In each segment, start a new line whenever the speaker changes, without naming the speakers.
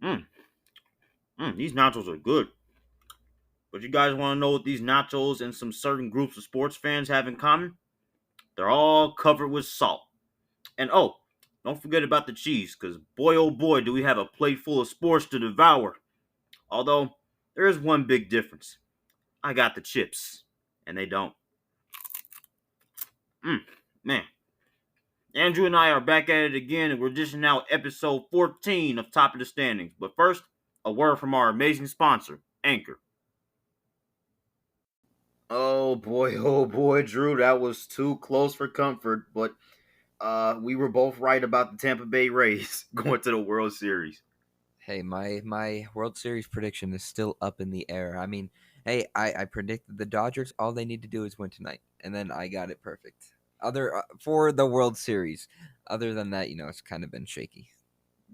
Mm, these nachos are good. But you guys want to know what these nachos and some certain groups of sports fans have in common? They're all covered with salt. And oh, don't forget about the cheese, because boy oh boy do we have a plate full of sports to devour. Although, there is one big difference. I got the chips, and they don't. Man. Andrew and I are back at it again, and we're dishing out episode 14 of Top of the Standings. But first, a word from our amazing sponsor, Anchor. Oh boy, Drew, that was too close for comfort, but we were both right about the Tampa Bay Rays going to the World Series.
Hey, my World Series prediction is still up in the air. I mean, hey, I predicted the Dodgers. All they need to do is win tonight, and then I got it perfect. Other for the World Series. Other than that, it's kind of been shaky.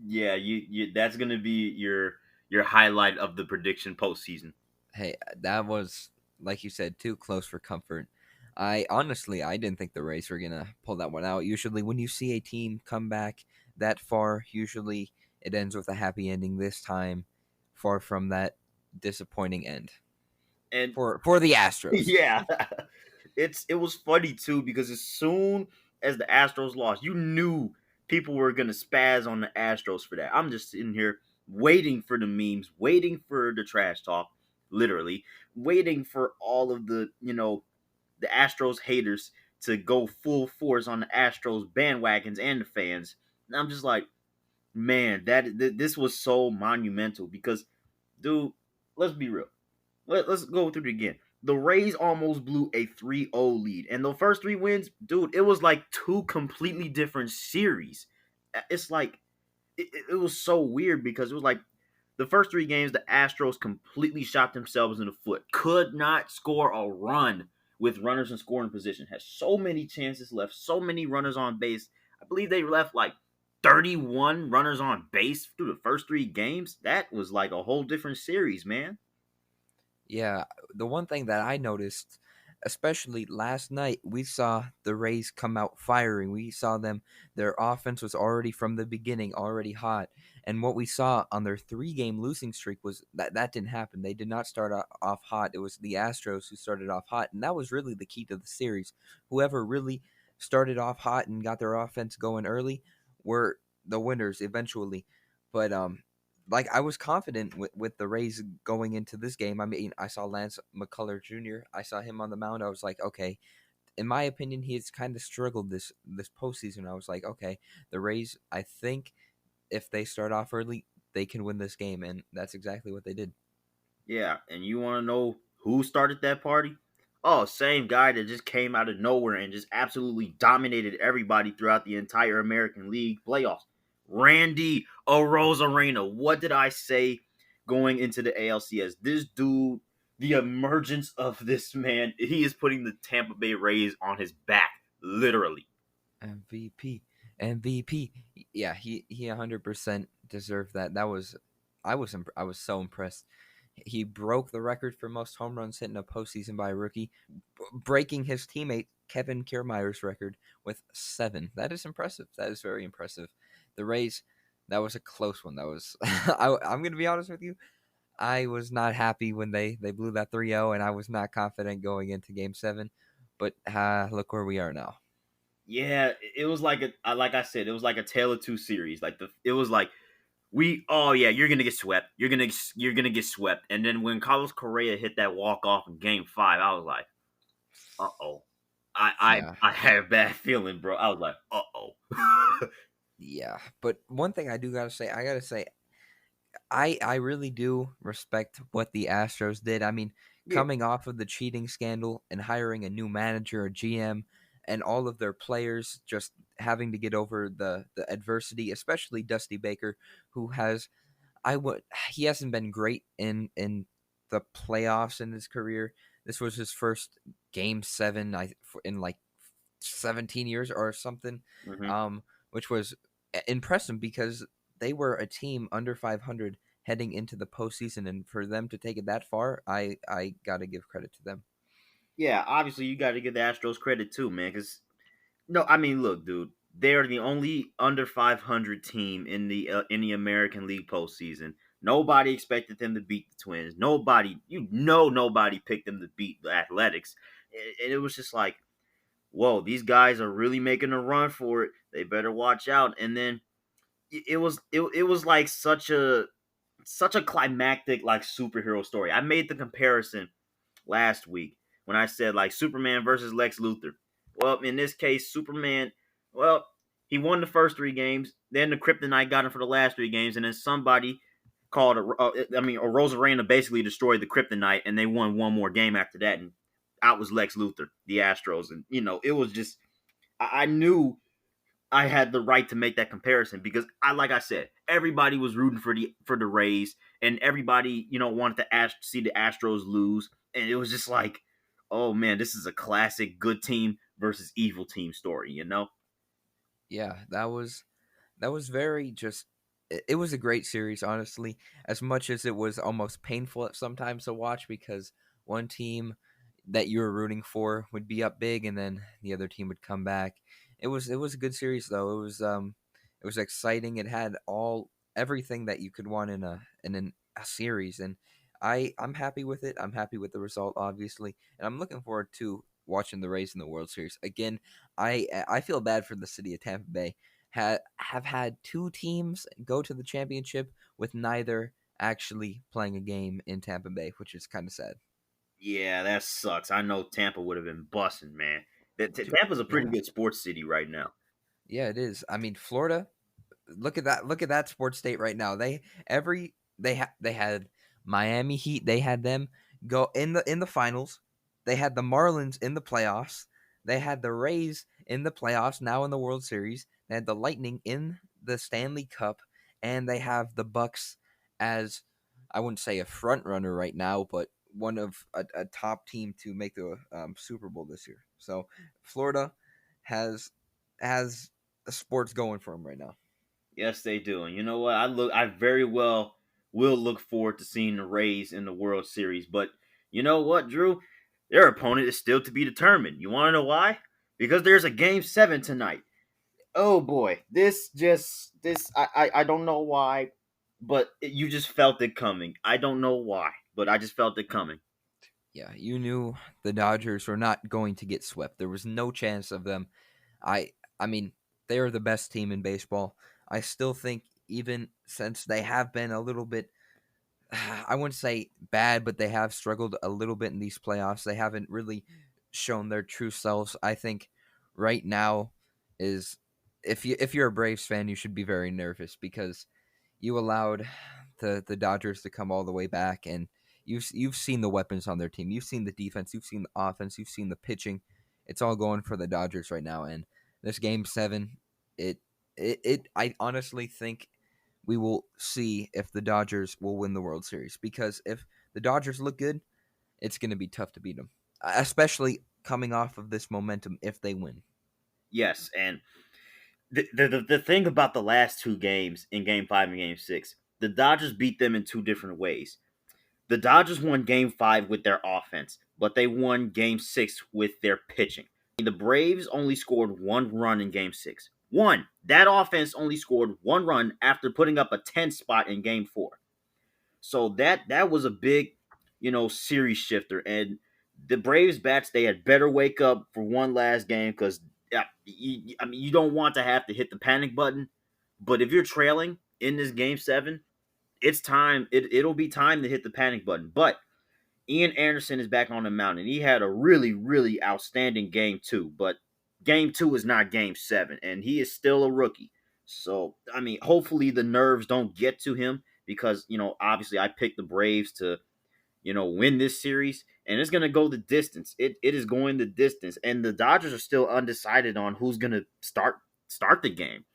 Yeah, you that's gonna be your highlight of the prediction postseason.
Hey, that was like you said, too close for comfort. I didn't think the Rays were gonna pull that one out. Usually, when you see a team come back that far, usually it ends with a happy ending. This time, far from that disappointing end
And
for the Astros.
yeah, it was funny too because as soon as the Astros lost, you knew people were gonna spaz on the Astros for that. I'm just sitting here waiting for the memes, waiting for the trash talk, literally waiting for all of the Astros haters to go full force on the Astros bandwagons and the fans. And I'm just like, man, this was so monumental because, dude, let's be real. Let's go through it again. The Rays almost blew a 3-0 lead. And the first three wins, dude, it was like two completely different series. It's like, it was so weird because it was like the first three games, the Astros completely shot themselves in the foot. Could not score a run with runners in scoring position. Had so many chances left, so many runners on base. I believe they left like 31 runners on base through the first three games. That was like a whole different series, man.
Yeah, the one thing that I noticed, especially last night, we saw the Rays come out firing. We saw their offense was already from the beginning already hot. And what we saw on their 3-game losing streak was that didn't happen. They did not start off hot. It was the Astros who started off hot. And that was really the key to the series. Whoever really started off hot and got their offense going early were the winners eventually. But like I was confident with the Rays going into this game. I mean, I saw Lance McCullers Jr. I saw him on the mound. I was like, okay. In my opinion, he has kind of struggled this postseason. I was like, okay, the Rays. I think if they start off early, they can win this game, and that's exactly what they did.
Yeah, and you want to know who started that party? Oh, same guy that just came out of nowhere and just absolutely dominated everybody throughout the entire American League playoffs. Randy Arozarena. What did I say going into the ALCS? This dude, the emergence of this man, he is putting the Tampa Bay Rays on his back, literally.
MVP, MVP. Yeah, he 100% deserved that. I was so impressed. He broke the record for most home runs hit in a postseason by a rookie, breaking his teammate Kevin Kiermaier's record with 7. That is impressive. That is very impressive. The Rays, that was a close one. That was I'm going to be honest with you. I was not happy when they blew that 3-0, and I was not confident going into game 7, but look where we are now.
Yeah, it was like like I said, it was like a tale of two series. It was like oh yeah, you're gonna get swept. You're gonna get swept. And then when Carlos Correa hit that walk off in Game 5, I was like, oh,
Yeah.
I had a bad feeling, bro. I was like, oh.
Yeah, but one thing I gotta say, I really do respect what the Astros did. I mean,
Yeah,
coming off of the cheating scandal and hiring a new manager, a GM, and all of their players just having to get over the adversity, especially Dusty Baker, who has I would he hasn't been great in the playoffs in his career. This was his first game 7 in like 17 years or something.
hmm
Um which was impressive because they were a team under 500 heading into the postseason, and for them to take it that far, I got to give credit to them.
yeah. Obviously, you got to give the Astros credit too, man. Because no, I mean, look, dude. They are the only under 500 team in the American League postseason. Nobody expected them to beat the Twins. Nobody, nobody picked them to beat the Athletics. And it was just like, whoa, these guys are really making a run for it. They better watch out. And then it was like such a climactic like superhero story. I made the comparison last week when I said like Superman versus Lex Luthor. Well, in this case, Superman, well, he won the first three games. Then the Kryptonite got him for the last three games, and then somebody called a Rosa Reina basically destroyed the Kryptonite, and they won one more game after that, and out was Lex Luthor, the Astros, and it was just I knew I had the right to make that comparison because like I said, everybody was rooting for the Rays, and everybody wanted to see the Astros lose, and it was just like, oh man, this is a classic good team versus evil team story.
Yeah, that was very just it was a great series, honestly, as much as it was almost painful at sometimes to watch because one team that you were rooting for would be up big and then the other team would come back. It was a good series though. It was exciting. It had all everything that you could want in a series, and I'm happy with it. I'm happy with the result, obviously, and I'm looking forward to watching the Rays in the World Series again. I feel bad for the city of Tampa Bay. Have had two teams go to the championship with neither actually playing a game in Tampa Bay, which is kind of sad.
Yeah, that sucks. I know Tampa would have been busting, man.
Dude,
Tampa's a pretty
yeah,
good sports city right now.
yeah, it is. I mean, Florida. Look at that sports state right now. They had Miami Heat. They had them go in the finals. They had the Marlins in the playoffs. They had the Rays in the playoffs. Now in the World Series. They had the Lightning in the Stanley Cup, and they have the Bucks as I wouldn't say a front runner right now, but one of a top team to make the Super Bowl this year. So Florida has has sports going for them right now.
Yes, they do. And you know what? I very well will look forward to seeing the Rays in the World Series. But you know what, Drew? Their opponent is still to be determined. You want to know why? Because there's a game 7 tonight. Oh boy, I don't know why, but you just felt it coming. I don't know why, but I just felt it coming.
Yeah, you knew the Dodgers were not going to get swept. There was no chance of them. I I mean, they are the best team in baseball. I still think even since they have been a little bit I wouldn't say bad, but they have struggled a little bit in these playoffs. They haven't really shown their true selves. I think right now is if you're a Braves fan, you should be very nervous because you allowed the Dodgers to come all the way back, and you've seen the weapons on their team. You've seen the defense. You've seen the offense. You've seen the pitching. It's all going for the Dodgers right now. And this game 7, it I honestly think we will see if the Dodgers will win the World Series because if the Dodgers look good, it's going to be tough to beat them, especially coming off of this momentum if they win.
Yes, and the thing about the last two games in Game 5 and Game 6, the Dodgers beat them in two different ways. The Dodgers won Game 5 with their offense, but they won Game 6 with their pitching. The Braves only scored one run in Game 6. One. That offense only scored one run after putting up a 10 spot in Game 4. So that was a big, series shifter. And the Braves bats, they had better wake up for one last game because I mean, you don't want to have to hit the panic button. But if you're trailing in this Game 7, it's time. It'll be time to hit the panic button. But Ian Anderson is back on the mound, and he had a really, really outstanding Game 2. But Game 2 is not Game 7, and he is still a rookie. So, I mean, hopefully the nerves don't get to him because, obviously I picked the Braves to, win this series, and it's going to go the distance. It is going the distance, and the Dodgers are still undecided on who's going to start the game.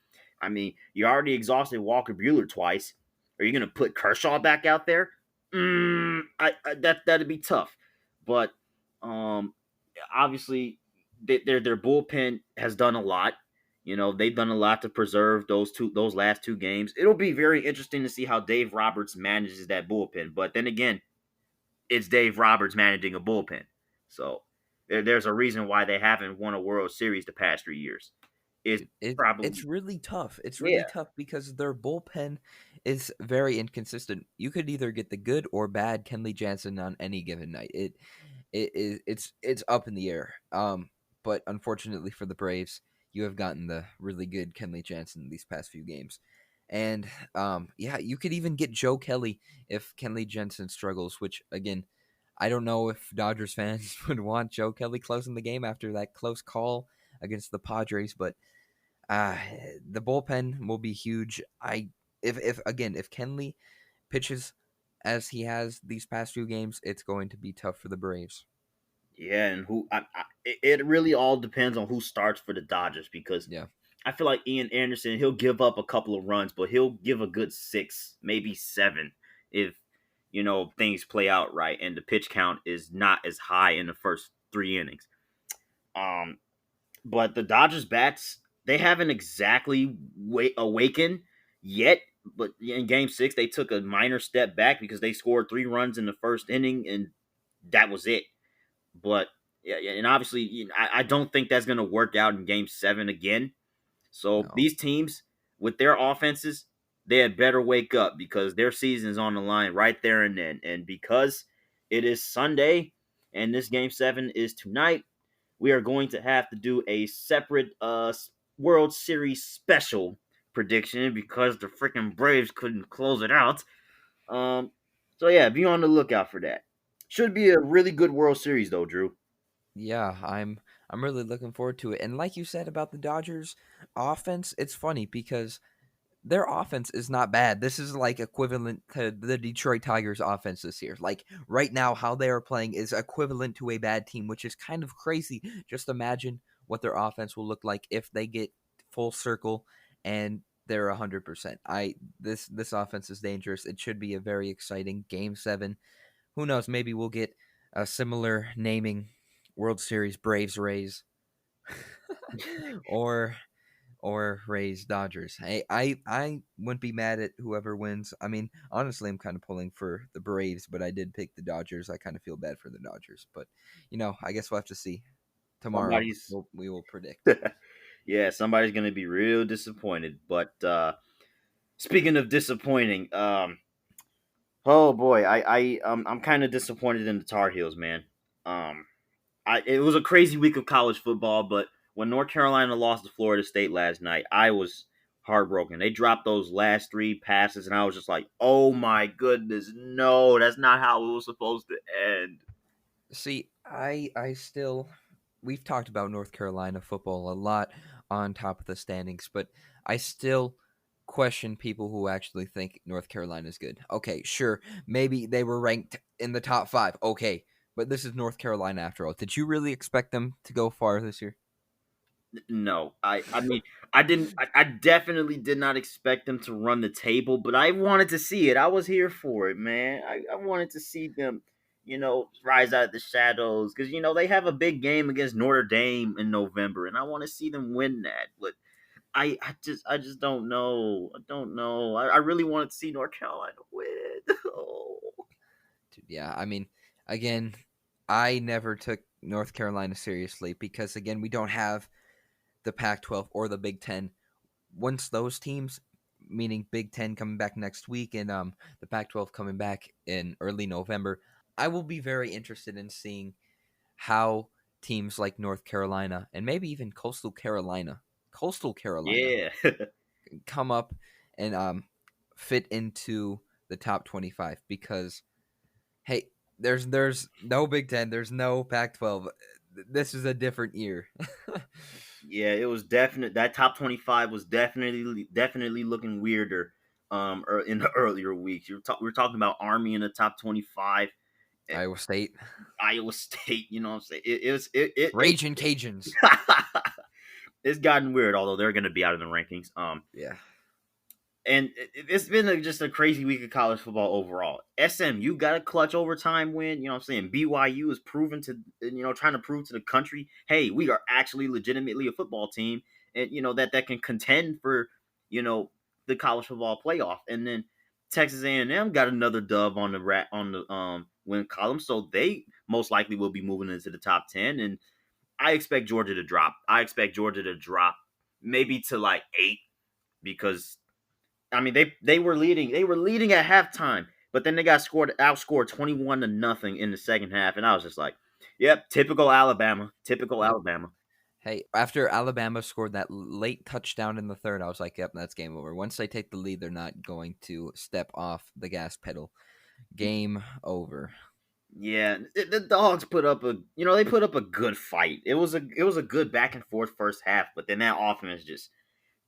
I mean, you already exhausted Walker Bueller twice. Are you going to put Kershaw back out there? That'd be tough, but um, obviously their bullpen has done a lot. They've done a lot to preserve those last two games. It'll be very interesting to see how Dave Roberts manages that bullpen. But then again, it's Dave Roberts managing a bullpen, so there's a reason why they haven't won a World Series the past 3 years. is
It's
probably
really tough. It's
yeah.
really tough because their bullpen is very inconsistent. You could either get the good or bad Kenley Jansen on any given night. It's up in the air. But unfortunately for the Braves, you have gotten the really good Kenley Jansen these past few games. And yeah, you could even get Joe Kelly if Kenley Jansen struggles, which again, I don't know if Dodgers fans would want Joe Kelly closing the game after that close call against the Padres, but uh, the bullpen will be huge. If Kenley pitches as he has these past few games, it's going to be tough for the Braves.
Yeah, and it really all depends on who starts for the Dodgers because
Yeah,
I feel like Ian Anderson, he'll give up a couple of runs, but he'll give a good 6, maybe 7 if things play out right and the pitch count is not as high in the first 3 innings. Um but the Dodgers bats, they haven't exactly awakened yet, but in game 6 they took a minor step back because they scored 3 runs in the first inning and that was it. But yeah, and obviously, I don't think that's going to work out in Game 7 again. So
no.
these teams with their offenses, they had better wake up because their season is on the line right there and then. And because it is Sunday and this Game 7 is tonight, we are going to have to do a separate World Series special prediction because the freaking Braves couldn't close it out. Um, so yeah, be on the lookout for that. Should be a really good World Series though, Drew.
Yeah, I'm really looking forward to it. And like you said about the Dodgers offense, it's funny because their offense is not bad. This is like equivalent to the Detroit Tigers offense this year. Like right now, how they are playing is equivalent to a bad team, which is kind of crazy. Just imagine what their offense will look like if they get full circle and they're 100%. This offense is dangerous. It should be a very exciting Game 7. Who knows? Maybe we'll get a similar naming World Series Braves Rays or Rays Dodgers. Hey, I wouldn't be mad at whoever wins. I mean, honestly, I'm kind of pulling for the Braves, but I did pick the Dodgers. I kind of feel bad for the Dodgers, but I guess we'll have to see tomorrow.
Somebody's
We will predict.
yeah, somebody's gonna be real disappointed. But speaking of disappointing, oh boy, I'm kind of disappointed in the Tar Heels, man. Um, it was a crazy week of college football, but when North Carolina lost to Florida State last night, I was heartbroken. They dropped those last 3 passes, and I was just like, "Oh my goodness, no, that's not how it was supposed to end."
See, I still we've talked about North Carolina football a lot on top of the standings, but I still question people who actually think North Carolina is good. Okay, sure, maybe they were ranked in the top 5. Okay, but this is North Carolina after all. Did you really expect them to go far this year?
No, I mean, I definitely did not expect them to run the table, but I wanted to see it. I was here for it, man. I wanted to see them, rise out of the shadows because they have a big game against Notre Dame in November, and I want to see them win that. But I just don't know. I don't know. I really wanted to see North Carolina win. Oh.
Dude, yeah, I mean, again, I never took North Carolina seriously because again, we don't have the Pac-12 or the Big 10. Once those teams, meaning Big 10 coming back next week and the Pac-12 coming back in early November, I will be very interested in seeing how teams like North Carolina and maybe even Coastal Carolina
Yeah.
come up and fit into the top 25 because hey, there's no Big 10, there's no Pac-12. This is a different year.
Yeah, it was definite. That top 25 was definitely looking weirder. In the earlier weeks, we're talking about Army in the top 25, and
Iowa State,
Iowa State. You know what I'm saying? It was it
Raging Cajuns.
it's gotten weird. Although they're going to be out of the rankings.
Yeah,
And it's been just a crazy week of college football overall. SMU got a clutch overtime win. You know what I'm saying? BYU is proven to, trying to prove to the country, hey, we are actually legitimately a football team, and that can contend for, you know, the college football playoff. And then Texas A&M got another dub on the win column, so they most likely will be moving into the top 10. And I expect Georgia to drop. I expect Georgia to drop maybe to like 8 because I mean they were leading at halftime, but then they got outscored 21 to nothing in the second half, and I was just like, "Yep, typical Alabama, typical
Yep.
Alabama."
Hey, after Alabama scored that late touchdown in the third, I was like, "Yep, that's game over." Once they take the lead, they're not going to step off the gas pedal. Game over.
Yeah, the dogs put up they put up a good fight. It was a good back and forth first half, but then that offense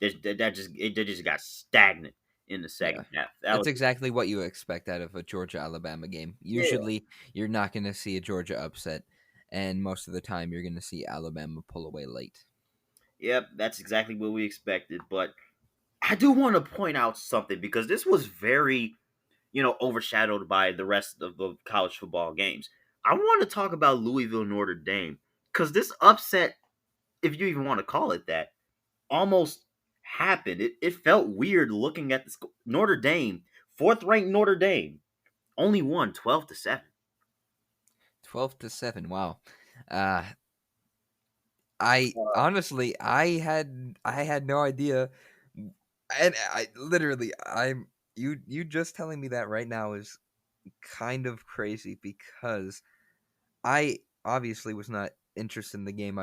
they just got stagnant in the
Yeah.
second half. That
That's
was
exactly what you expect out of a Georgia Alabama game.
yeah,
Usually, you're not going to see a Georgia upset, and most of the time, you're going to see Alabama pull away late.
yep, that's exactly what we expected. But I do want to point out something because this was very overshadowed by the rest of the college football games. I want to talk about Louisville Notre Dame because this upset, if you even want to call it that, almost happened. It felt weird looking at the Notre Dame, fourth ranked Notre Dame, only won 12-7.
12-7. Wow. Uh, I
Uh,
honestly, I had no idea, and I literally, you just telling me that right now is kind of crazy because I obviously was not interested in the game.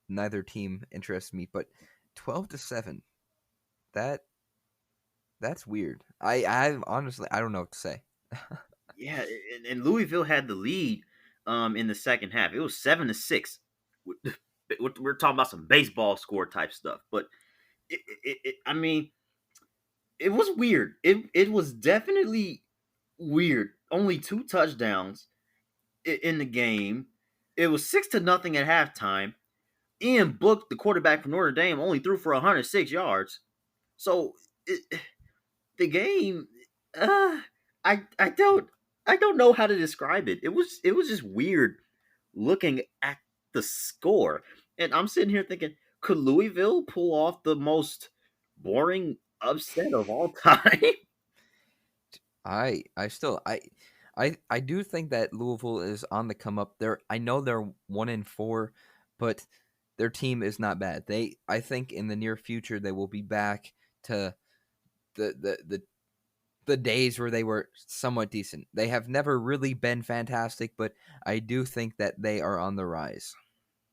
Neither team interests me, but 12-7. That that's weird. I honestly I don't know what to say.
yeah, and Louisville had the lead in the second half. It was 7-6. We're talking about some baseball score type stuff, but I mean, it was weird. It was definitely weird. Only two touchdowns in the game. It was 6-0 at halftime. Ian Book, the quarterback from Notre Dame, only threw for 106 yards. So the game, uh, I don't know how to describe it. It was just weird looking at the score, and I'm sitting here thinking, could Louisville pull off the most boring upset of all time?
I still I do think that Louisville is on the come up. I know they're 1-4, but their team is not bad. I think in the near future they will be back to the the the the days where they were somewhat decent. They have never really been fantastic, but I do think that they are on the rise.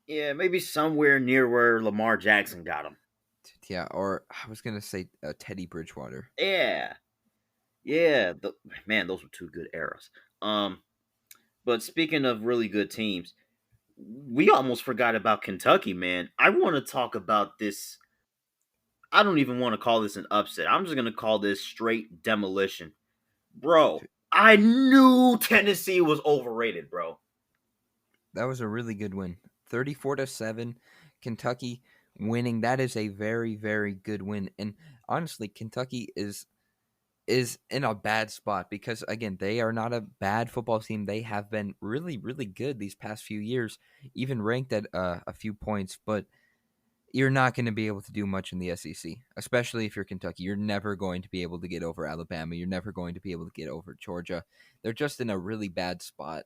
Yeah, maybe somewhere near where Lamar Jackson got him.
Yeah, or I was gonna say Teddy Bridgewater.
Yeah, yeah. Man, those were two good eras. Um, but speaking of really good teams, we almost forgot about Kentucky, man. I want to talk about this. I don't even want to call this an upset. I'm just going to call this straight demolition. Bro, I knew Tennessee was overrated, bro.
That was a really good win. 34-7, Kentucky winning. That is a very very good win. And honestly, Kentucky is in a bad spot because again, they are not a bad football team. They have been really really good these past few years, even ranked at a few points, but you're not going to be able to do much in the SEC, especially if you're Kentucky. You're never going to be able to get over Alabama. You're never going to be able to get over Georgia. They're just in a really bad spot.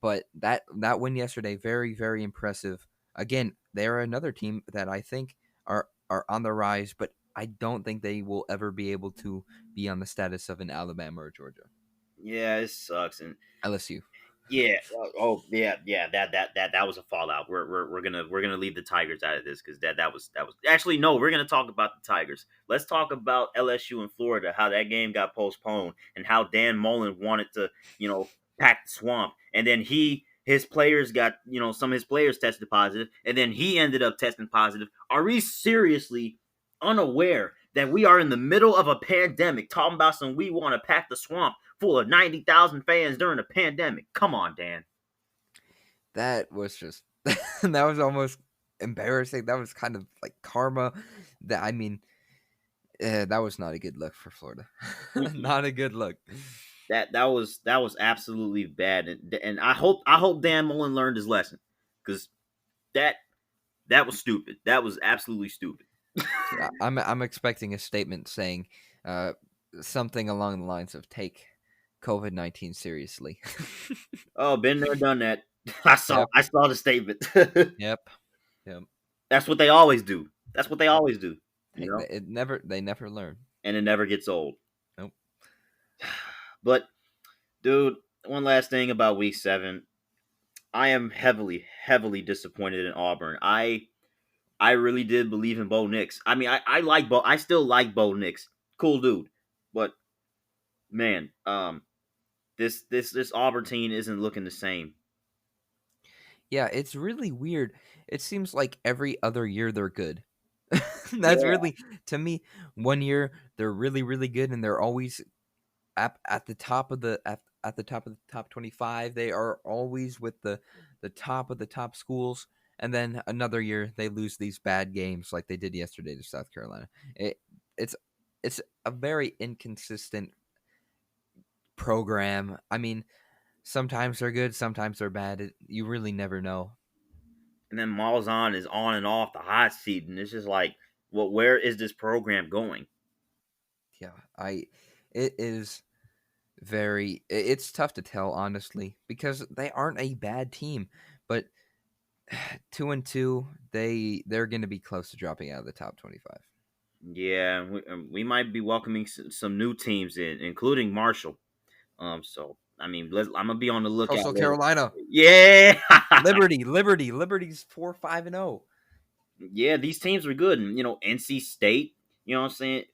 But that win yesterday, very very impressive. Again, they're another team that I think are on the rise, but I don't think they will ever be able to be on the status of an Alabama or Georgia.
Yeah, it sucks. And
LSU.
yeah. Oh, yeah, yeah. That was a fallout. We're gonna leave the Tigers out of this because that was actually no. We're gonna talk about the Tigers. Let's talk about LSU in Florida. How that game got postponed and how Dan Mullen wanted to pack the swamp, and then his players got some of his players tested positive, and then he ended up testing positive. Are we seriously unaware that we are in the middle of a pandemic talking about some we want to pack the swamp full of 90,000 fans during a pandemic? Come on, Dan.
That was just that was almost embarrassing. That was kind of like karma. That I mean, that was not a good look for Florida.
Mm-mm.
Not a good look.
That was absolutely bad, and I hope Dan Mullen learned his lesson because that that was stupid. That was absolutely stupid.
Yeah, I'm expecting a statement saying uh, something along the lines of "Take COVID-19 seriously."
Oh, been there, done that. I saw
Yep,
I saw the statement.
yep, yep.
That's what they always do. That's what they always do, you know,
they never learn.
and it never gets old.
Nope.
But dude, one last thing about week 7. I am heavily, heavily disappointed in Auburn. I really did believe in Bo Nix. I mean, I like Bo. I still like Bo Nix. Cool dude. But man, this Auburn team isn't looking the same.
Yeah, it's really weird. It seems like every other year they're good. That's
Yeah.
really, to me, one year they're really really good and they're always at the top of at the top of the top 25. They are always with the top of the top schools, and then another year they lose these bad games like they did yesterday to South Carolina. It's it's a very inconsistent program. I mean, sometimes they're good, sometimes they're bad. You really never know.
And then Malzahn is on and off the hot seat, and it's just like, well, where is this program going?
Yeah, I it is it's tough to tell honestly because they aren't a bad team, but 2-2, they're going to be close to dropping out of the top 25.
Yeah, we might be welcoming some new teams in, including Marshall. So I mean, I'm gonna be on the lookout
Coastal
later.
Carolina,
Yeah,
Liberty's 4-5-0.
yeah, these teams are good, and NC State. You know what I'm saying?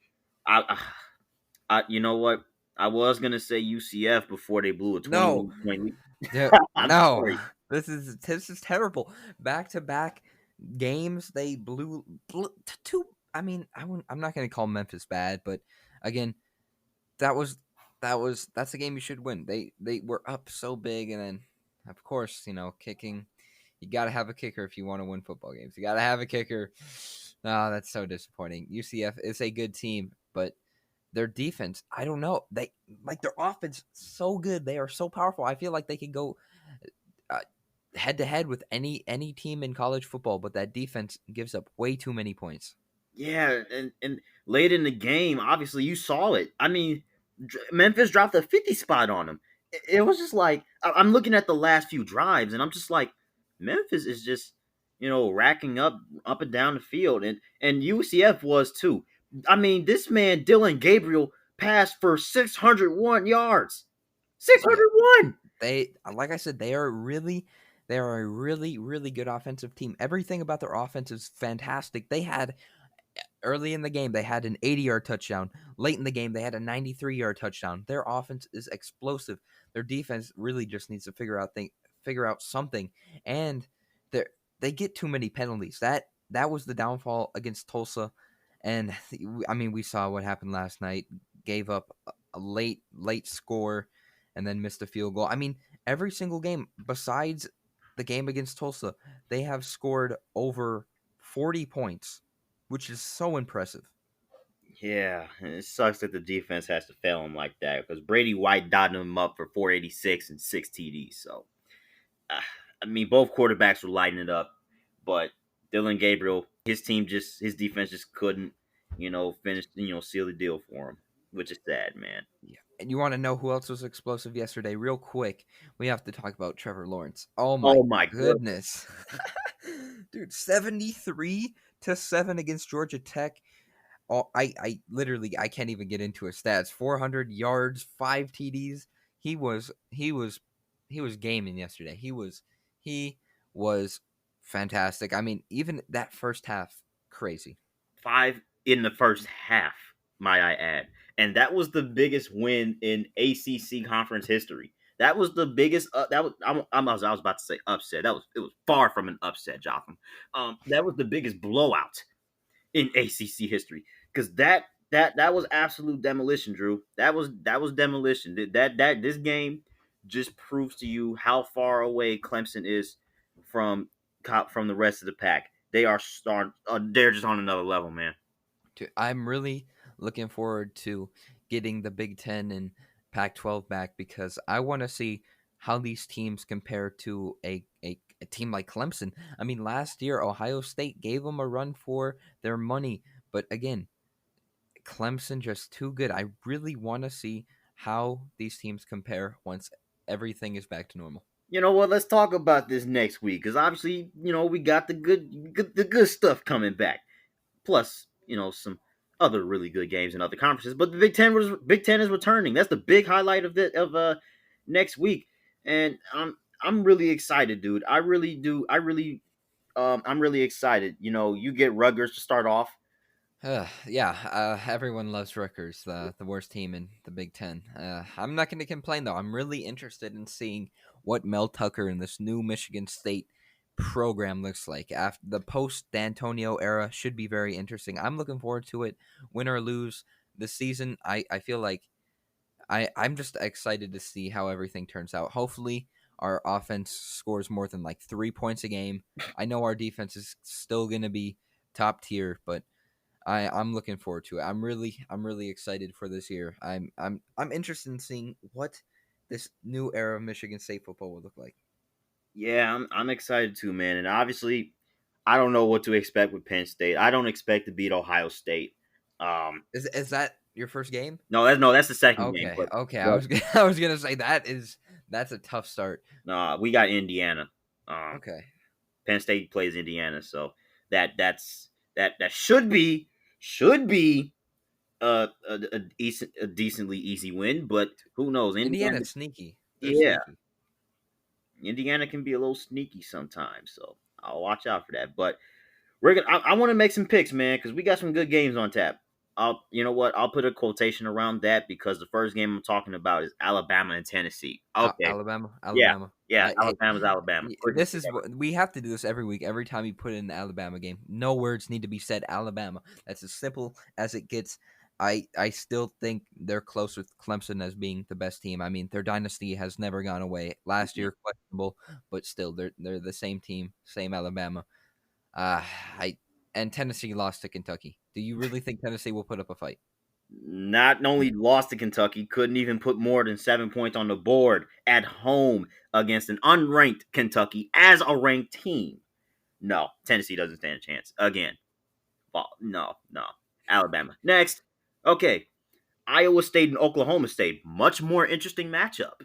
I, you know what? I was gonna say UCF before they blew a
No,
21 point lead.
yeah,
I'm
no,
sorry.
this is terrible. Back to back games, they blew two. I mean, I'm not going to call Memphis bad, but again, that was that's a game you should win. They were up so big, and then of course kicking. You got to have a kicker if you want to win football games. You got to have a kicker. Oh, that's so disappointing. UCF is a good team, but their defense, I don't know. They like their offense so good. They are so powerful. I feel like they could go uh, head to head with any team in college football, but that defense gives up way too many points.
Yeah, and late in the game, obviously you saw it. I mean, Memphis dropped a 50 spot on them. It was just like I'm looking at the last few drives, and I'm just like, Memphis is just racking up and down the field, and UCF was too. I mean, this man Dylan Gabriel passed for 601 yards.
Yeah,
601.
they like I said, they are a really really good offensive team. Everything about their offense is fantastic. They had early in the game they had an 80-yard touchdown. Late in the game they had a 93-yard touchdown. Their offense is explosive. Their defense really just needs to figure out something, and they get too many penalties. That was the downfall against Tulsa, and I mean we saw what happened last night. Gave up a late score, and then missed a field goal. I mean every single game besides the game against Tulsa, they have scored over 40 points, which is so impressive.
Yeah, and it sucks that the defense has to fail him like that because Brady White dotted him up for 486 and 6 TDs. So, uh, I mean, both quarterbacks were lighting it up, but Dylan Gabriel, his defense just couldn't, finish, seal the deal for him, which is sad, man.
Yeah. And you want to know who else was explosive yesterday? Real quick, we have to talk about Trevor Lawrence. Oh my
Oh my goodness.
goodness. Dude, 73-7 against Georgia Tech. Oh, I literally I can't even get into his stats. 400 yards, 5 TDs. He was gaming yesterday. He was fantastic. I mean, even that first half, crazy.
Five in the first half, might I add. And that was the biggest win in ACC conference history. That was the biggest. That was I was about to say upset. It was far from an upset, Jotham. That was the biggest blowout in ACC history because that was absolute demolition, Drew. That was demolition. That this game just proves to you how far away Clemson is from from the rest of the pack. They're just on another level, man.
I'm really looking forward to getting the Big Ten and Pac-12 back because I want to see how these teams compare to a team like Clemson. I mean, last year Ohio State gave them a run for their money, but again, Clemson just too good. I really want to see how these teams compare once everything is back to normal.
You know what? Let's talk about this next week because obviously we got the good stuff coming back. plus some other really good games in other conferences. But the Big Ten is returning. That's the big highlight of next week, and I'm really excited, dude. I really do. I'm really excited. You get Rutgers to start off.
Yeah, everyone loves Rutgers, the worst team in the Big Ten. I'm not going to complain though. I'm really interested in seeing what Mel Tucker and this new Michigan State program looks like. After the post D'Antonio era should be very interesting. I'm looking forward to it. Win or lose this season, I feel like I'm just excited to see how everything turns out. Hopefully, our offense scores more than like 3 points a game. I know our defense is still going to be top tier, but I'm looking forward to it. I'm really excited for this year. I'm interested in seeing what this new era of Michigan State football will look like.
Yeah, I'm excited too, man. And obviously, I don't know what to expect with Penn State. I don't expect to beat Ohio State.
Is that your first game?
No, that's the second game.
Okay,
But
okay. I
but
was I was gonna say that's a tough start.
we got Indiana.
Okay,
Penn State plays Indiana, so that should be a decently easy win. But who knows? Indiana,
Indiana's sneaky. They're
yeah,
sneaky.
Indiana can be a little sneaky sometimes. So I'll watch out for that. But we're gonna. I want to make some picks, man, because we got some good games on tap. You know what? I'll put a quotation around that because the first game I'm talking about is Alabama and Tennessee. Okay,
Alabama,
yeah,
Alabama.
yeah,
Hey,
Alabama's Alabama. Quickest
this
pick
is
ever.
what we have to do this every week. Every time you put in an Alabama game, no words need to be said. Alabama. That's as simple as it gets. I still think they're close with Clemson as being the best team. I mean, their dynasty has never gone away. Last
Mhm.
year questionable, but still they're the same team, same Alabama. Uh I and Tennessee lost to Kentucky. Do you really think Tennessee will put up a fight?
Not only lost to Kentucky, couldn't even put more than 7 points on the board at home against an unranked Kentucky as a ranked team. No, Tennessee doesn't stand a chance again. Well, no, no. Alabama next. Okay, Iowa State and Oklahoma State. Much more interesting matchup.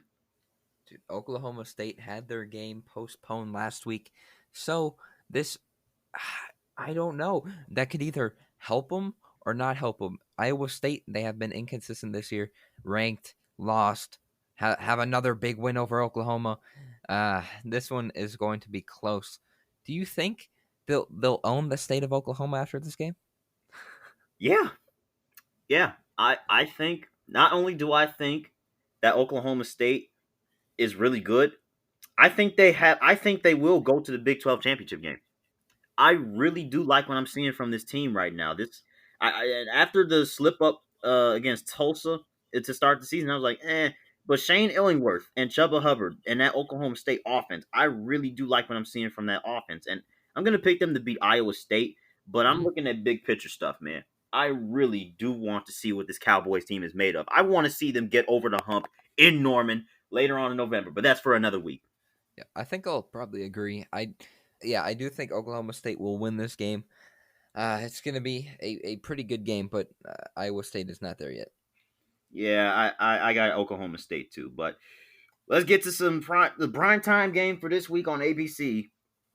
Dude, Oklahoma State had their game postponed last week. So this I don't know. That could either help them or not help them. Iowa State, they have been inconsistent this year. Ranked, lost, have another big win over Oklahoma. This one is going to be close. Do you think they'll own the state of Oklahoma after this game?
Yeah, yeah. I think not only do I think that Oklahoma State is really good, I think they will go to the Big 12 championship game. I really do like what I'm seeing from this team right now. After the slip up against Tulsa to start the season, I was like, eh. But Shane Illingworth and Chuba Hubbard and that Oklahoma State offense, I really do like what I'm seeing from that offense. And I'm gonna pick them to beat Iowa State, but I'm
Hmm.
looking at big picture stuff, man. I really do want to see what this Cowboys team is made of. I want to see them get over the hump in Norman later on in November, but that's for another week.
Yeah, I think I'll probably agree. Yeah, I do think Oklahoma State will win this game. It's going to be a pretty good game, but Iowa State is not there yet.
Yeah, I got Oklahoma State too, but let's get to the prime time game for this week on ABC.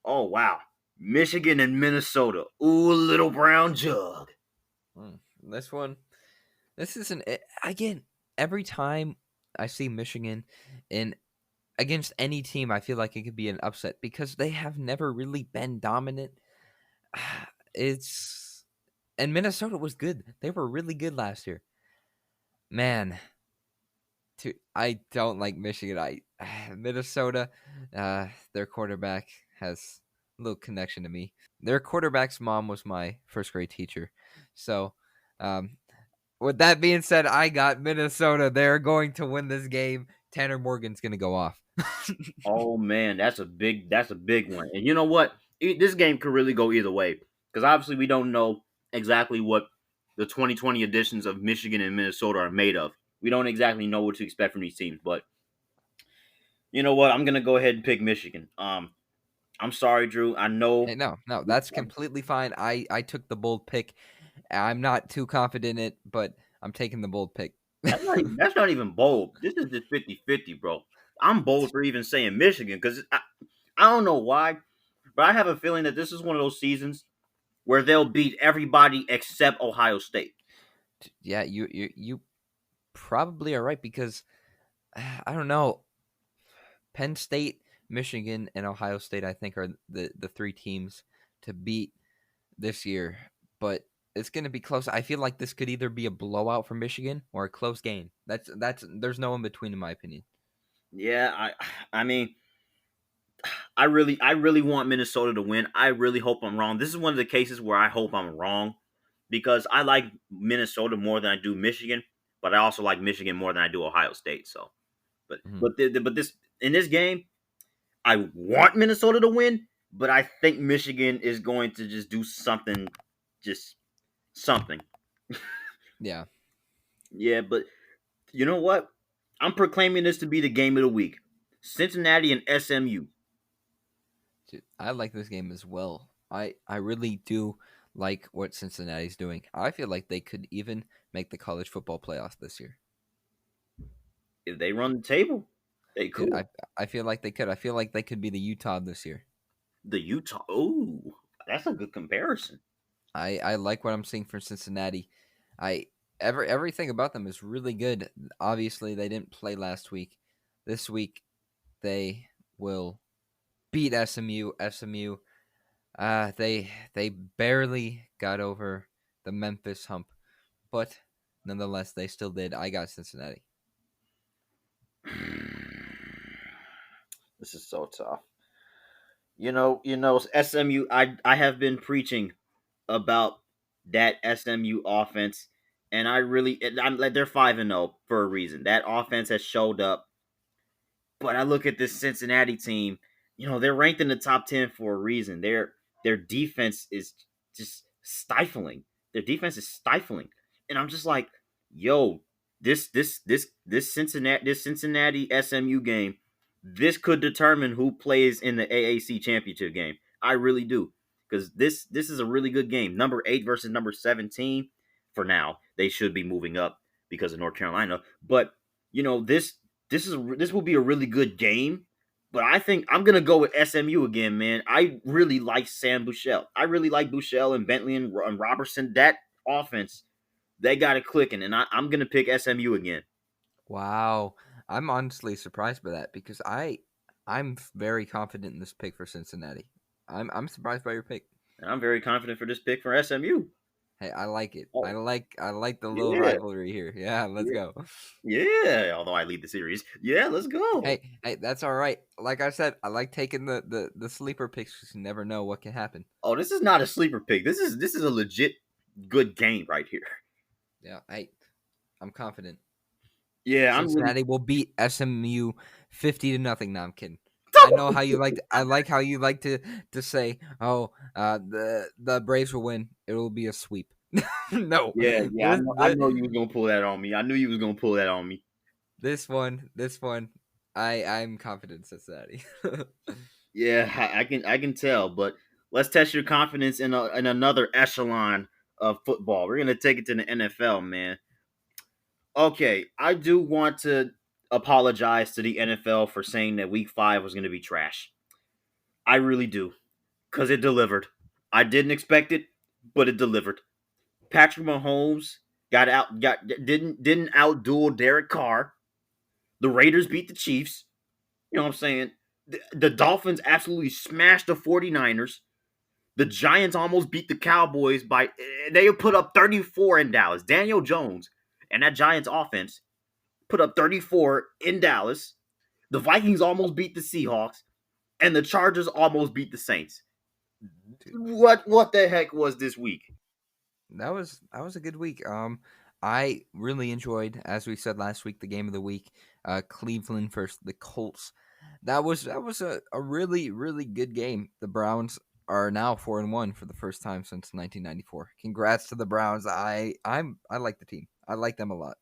Oh wow, Michigan and Minnesota. Ooh, little brown jug.
This one, this isn't again. Every time I see Michigan in against any team, I feel like it could be an upset because they have never really been dominant. It's and Minnesota was good. They were really good last year. Man, I don't like Michigan. I Minnesota, their quarterback has a little connection to me. Their quarterback's mom was my first grade teacher. So, um, with that being said, I got Minnesota. They're going to win this game. Tanner Morgan's going to go off.
Oh man, that's a big one. And you know what? This game could really go either way because obviously we don't know exactly what the 2020 editions of Michigan and Minnesota are made of. We don't exactly know what to expect from these teams, but you know what? I'm gonna go ahead and pick Michigan. I'm sorry, Drew. I
Hey,
know.
no, that's completely fine. I took the bold pick. I'm not too confident in it, but I'm taking the bold pick.
That's not even bold. This is just 50-50, bro. I'm bold for even saying Michigan because I don't know why, but I have a feeling that this is one of those seasons. where they'll beat everybody except Ohio State.
Yeah, you probably are right because I don't know. Penn State, Michigan, and Ohio State, I think, are the three teams to beat this year. But it's going to be close. I feel like this could either be a blowout for Michigan or a close game. That's there's no in between, in my opinion.
Yeah, I mean, I really want Minnesota to win. I really hope I'm wrong. This is one of the cases where I hope I'm wrong because I like Minnesota more than I do Michigan, but I also like Michigan more than I do Ohio State. So, but
Mhm.
but this in this game, I want Minnesota to win, but I think Michigan is going to just do something, just something.
Yeah,
Yeah, but you know what? I'm proclaiming this to be the game of the week. Cincinnati and SMU.
dude, I like this game as well. I really do like what Cincinnati's doing. I feel like they could even make the college football playoffs this year.
If they run the table, they
Dude,
cool.
I feel like they could. I feel like they could be the Utah this year.
The Utah. Oh, that's a good comparison.
I like what I'm seeing from Cincinnati. I everything about them is really good. Obviously, they didn't play last week. This week they will beat SMU. SMU they barely got over the Memphis hump, but nonetheless they still did. I got Cincinnati.
This is so tough. SMU. I have been preaching about that SMU offense, and I'm like they're 5-0 for a reason. That offense has showed up. But I look at this Cincinnati team, they're ranked in the top 10 for a reason. Their defense is just stifling. Their defense is stifling. And I'm just like, yo, this Cincinnati SMU game, this could determine who plays in the AAC championship game. I really do. Because this is a really good game. Number 8 versus number 17. For now, they should be moving up because of North Carolina. But this will be a really good game. But I think I'm gonna go with SMU again, man. I really like Sam Bouchel. I really like Bouchel and Bentley and Robertson. That offense, they got it clicking, and I'm gonna pick SMU again.
Wow, I'm honestly surprised by that because I'm very confident in this pick for Cincinnati. I'm surprised by your pick.
And I'm very confident for this pick for SMU.
Hey, I like it.
Oh,
I like the little
yeah,
rivalry here. Yeah, let's
yeah,
go.
yeah. Although I lead the series, yeah, let's go.
Hey, that's all right. Like I said, I like taking the sleeper picks because you never know what can happen.
Oh, this is not a sleeper pick. This is a legit good game right here.
Yeah, hey, I'm confident.
Yeah, I'm really.
Cincinnati will beat SMU 50-0. No, I'm kidding. I know how you like. I like how you like to say, "Oh, the Braves will win. It will be a sweep." No,
Yeah, yeah. I
this,
know. I
this
know you was gonna pull that on me. I knew you was gonna pull that on me.
this one, I'm confident in Cincinnati.
Yeah, I can tell, but let's test your confidence in another echelon of football. We're gonna take it to the NFL, man. Okay, I do want to apologize to the NFL for saying that Week 5 was gonna be trash. I really do, cause it delivered. I didn't expect it, but it delivered. Patrick Mahomes didn't outduel Derek Carr. The Raiders beat the Chiefs. You know what I'm saying? The Dolphins absolutely smashed the 49ers. The Giants almost beat the Cowboys by they put up 34 in Dallas. Daniel Jones and that Giants offense put up 34 in Dallas. The Vikings almost beat the Seahawks and the Chargers almost beat the Saints.
Dude,
What the heck was this week?
that was a good week. I really enjoyed, as we said last week, the game of the week, Cleveland versus the Colts. That was a really good game. The Browns are now 4-1 for the first time since 1994. Congrats to the Browns. I like the team. I like them a lot.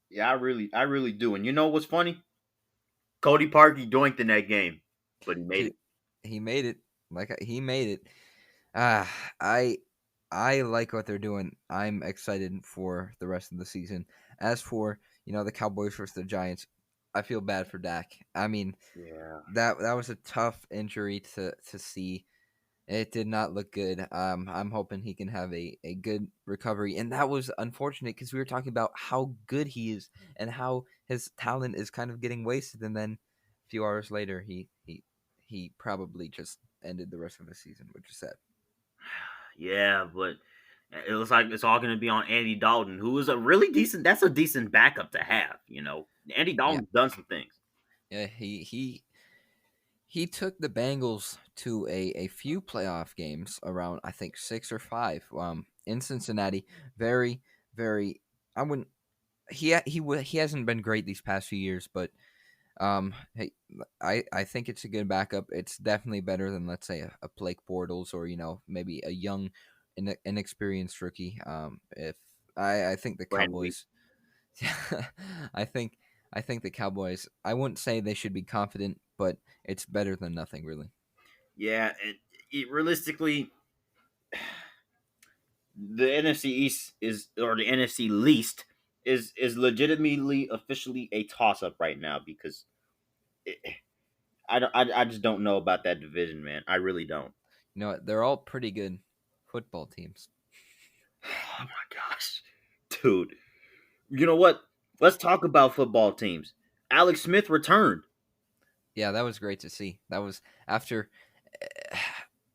Yeah, I really do. And you know what's funny? Cody Parkey doinked in that game, but he made
Dude,
it.
he made it. He made it. Ah, I like what they're doing. I'm excited for the rest of the season. As for the Cowboys versus the Giants, I feel bad for Dak. I mean
Yeah.
that was a tough injury to see. It did not look good. I'm hoping he can have a good recovery. And that was unfortunate because we were talking about how good he is and how his talent is kind of getting wasted. And then a few hours later, he probably just ended the rest of the season, which is sad.
Yeah, but it looks like it's all going to be on Andy Dalton, who is a really decent. That's a decent backup to have. Andy
Yeah,
Dalton's done some things.
yeah. He took the Bengals to a few playoff games around I think six or five. In Cincinnati, very very. I wouldn't. He hasn't been great these past few years, but hey, I think it's a good backup. It's definitely better than let's say a Blake Bortles or maybe a young, inexperienced rookie. If I think the
Brandon Week.
Cowboys, I think I think the Cowboys. I wouldn't say they should be confident, but it's better than nothing, really.
Yeah, realistically, the NFC East is or the NFC least is legitimately officially a toss up right now because it, I just don't know about that division, man. I really don't.
You know what? They're all pretty good football teams.
Oh my gosh, dude. You know what? Let's talk about football teams. Alex Smith returned.
Yeah, that was great to see. That was after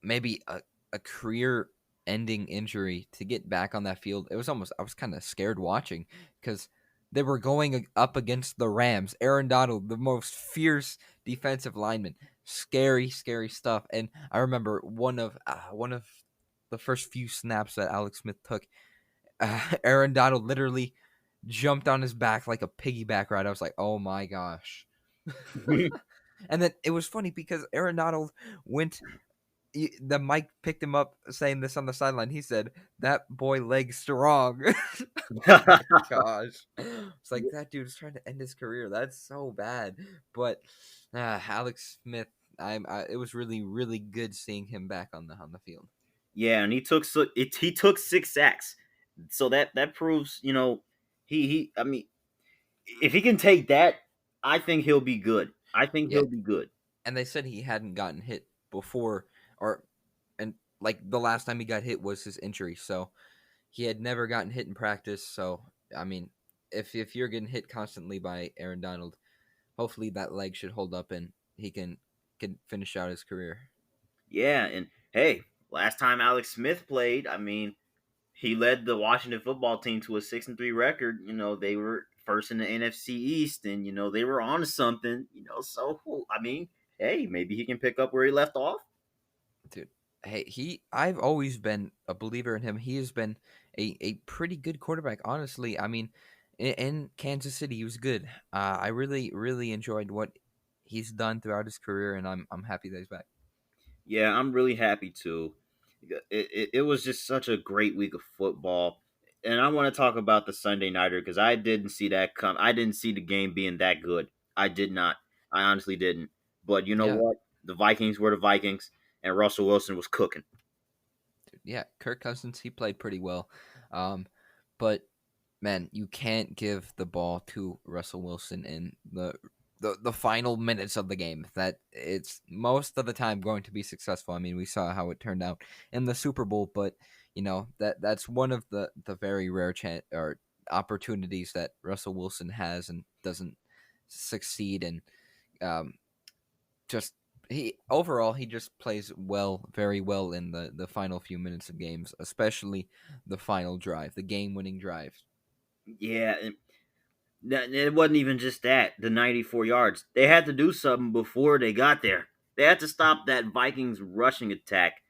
maybe a career ending injury to get back on that field. It was almost, I was kind of scared watching because they were going up against the Rams. Aaron Donald, the most fierce defensive lineman. Scary, scary stuff. And I remember one of the first few snaps that Alex Smith took, Aaron Donald literally jumped on his back like a piggyback ride. I was like, oh my gosh. And then it was funny because Aaron Donald went. The mic picked him up saying this on the sideline. He said, "That boy legs strong." Oh my gosh! It's like that dude is trying to end his career. That's so bad. But Alex Smith, it was really really good seeing him back on the field.
Yeah, and he took 6 sacks, so that proves he. I mean, if he can take that, I think he'll be good. I think
Yeah,
he'll be good.
and they said he hadn't gotten hit before, or and like the last time he got hit was his injury. So he had never gotten hit in practice. So I mean, if you're getting hit constantly by Aaron Donald, hopefully that leg should hold up and he can finish out his career.
Yeah, and hey, last time Alex Smith played, I mean, he led the Washington football team to a 6-3 record. They were first in the NFC East, and they were on to something. So I mean, hey, maybe he can pick up where he left off.
Dude, hey, I've always been a believer in him. He has been a pretty good quarterback, honestly. I mean, in Kansas City, he was good. I really really enjoyed what he's done throughout his career, and I'm happy that he's back.
Yeah, I'm really happy too. It was just such a great week of football. And I want to talk about the Sunday Nighter because I didn't see that come. I didn't see the game being that good. I did not. I honestly didn't. But you know
Yeah,
what? The Vikings were the Vikings, and Russell Wilson was cooking.
yeah. Kirk Cousins, he played pretty well, um, but man, you can't give the ball to Russell Wilson in the final minutes of the game. That it's most of the time going to be successful. I mean, we saw how it turned out in the Super Bowl, but that's one of the very rare chance or opportunities that Russell Wilson has and doesn't succeed. And um, just he just plays well, very well in the final few minutes of games, especially the final drive, the game winning drive.
Yeah, and it wasn't even just that. The 94 yards. They had to do something before they got there. They had to stop that Vikings rushing attack,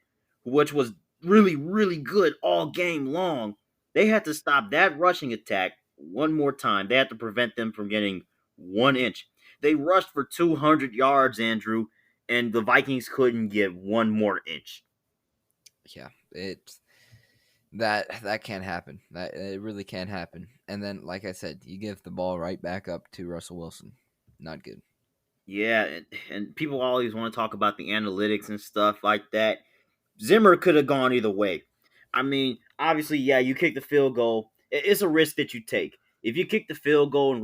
which was really, really good all game long. They had to stop that rushing attack one more time. They had to prevent them from getting 1 inch. They rushed for 200 yards, Andrew, and the Vikings couldn't get one more inch.
Yeah, that can't happen. That it really can't happen. And then, like I said, you give the ball right back up to Russell Wilson. Not good.
Yeah, and people always want to talk about the analytics and stuff like that. Zimmer could have gone either way. I mean, obviously, yeah, you kick the field goal. It's a risk that you take. If you kick the field goal and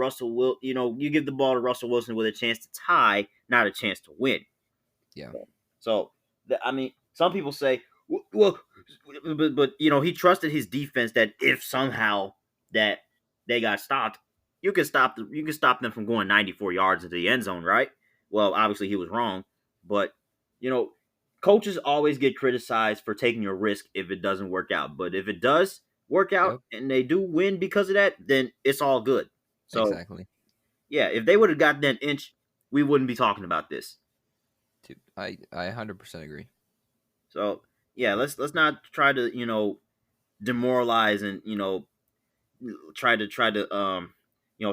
you give the ball to Russell Wilson with a chance to tie, not a chance to win.
Yeah,
So, I mean, Some people say, well, but he trusted his defense that if somehow that they got stopped, you can stop them from going 94 yards into the end zone, right? Well, obviously he was wrong, but you know, coaches always get criticized for taking a risk if it doesn't work out. But if it does work out
Yep,
and they do win because of that, then it's all good. So
exactly.
yeah, if they would have gotten that inch, we wouldn't be talking about this.
Dude, I 100% agree.
So yeah, let's not try to demoralize and try to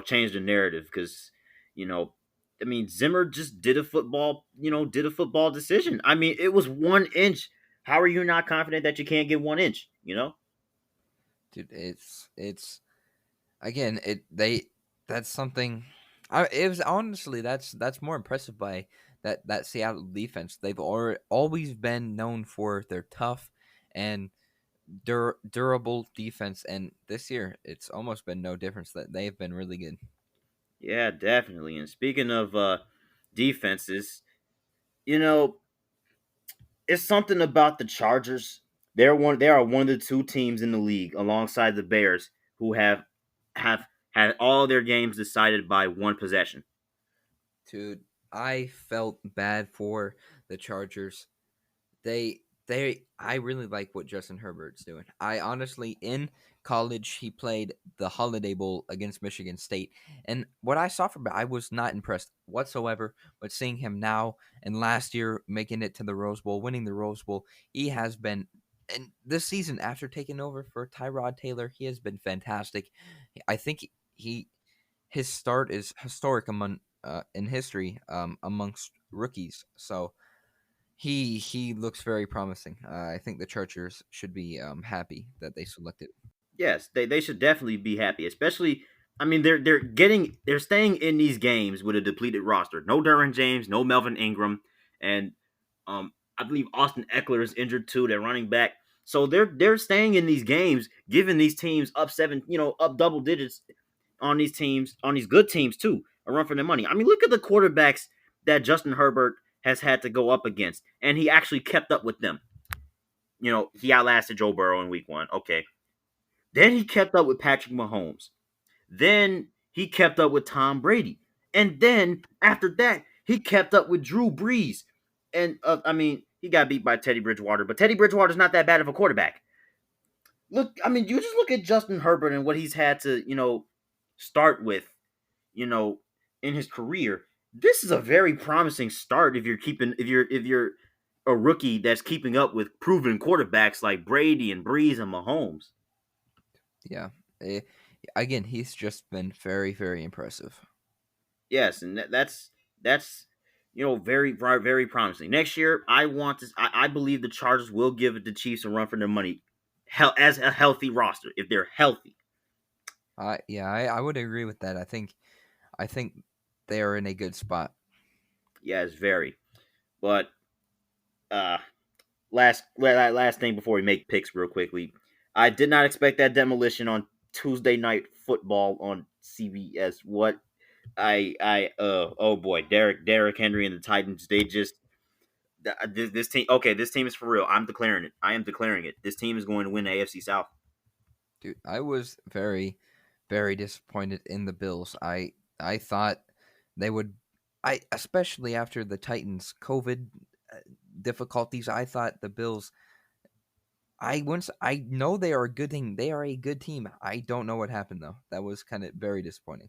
change the narrative because you know I mean Zimmer just did a football decision. I mean it was 1 inch. How are you not confident that you can't get 1 inch?
Dude, it's again, that's something. It was honestly that's more impressive by that Seattle defense. They've always been known for their tough and durable defense, and this year it's almost been no difference. That they've been really good.
Yeah, definitely. And speaking of defenses, you know it's something about the Chargers. They are one of the two teams in the league alongside the Bears who have had all their games decided by one possession.
Dude, I felt bad for the Chargers. I really like what Justin Herbert's doing. I honestly, in college, he played the Holiday Bowl against Michigan State, and what I saw from him, I was not impressed whatsoever. But seeing him now and last year making it to the Rose Bowl, winning the Rose Bowl, he has been. And this season, after taking over for Tyrod Taylor, he has been fantastic. I think his start is historic among in history amongst rookies. So he looks very promising. I think the Chargers should be happy that they selected.
Yes, they should definitely be happy, especially I mean they're staying in these games with a depleted roster. No Derwin James, no Melvin Ingram, and I believe Austin Eckler is injured too, their running back. So they're staying in these games, giving these teams up up double digits on these teams, on these good teams too, a run for their money. I mean, look at the quarterbacks that Justin Herbert has had to go up against, and he actually kept up with them. He outlasted Joe Burrow in week 1. Okay. Then he kept up with Patrick Mahomes. Then he kept up with Tom Brady. And then after that, he kept up with Drew Brees. And I mean, he got beat by Teddy Bridgewater, but Teddy Bridgewater's not that bad of a quarterback. Look, I mean, you just look at Justin Herbert and what he's had to, start with, you know, in his career. This is a very promising start if you're a rookie that's keeping up with proven quarterbacks like Brady and Brees and Mahomes.
Yeah. Eh, Again, he's just been very, very impressive.
Yes, and that's very very promising. Next year, I believe the Chargers will give the Chiefs a run for their money, as a healthy roster if they're healthy.
I would agree with that. I think they are in a good spot.
Yes, very. But uh, last thing before we make picks real quickly, I did not expect that demolition on Tuesday night football on CBS. What I oh boy, Derrick Henry and the Titans, they just this team. Okay, this team is for real. I'm declaring it. I am declaring it. This team is going to win the AFC South.
Dude, I was very, very disappointed in the Bills. I thought they would I especially after the Titans COVID uh, difficulties, I thought the Bills I know they are a good thing. They are a good team. I don't know what happened though. That was kind of very disappointing.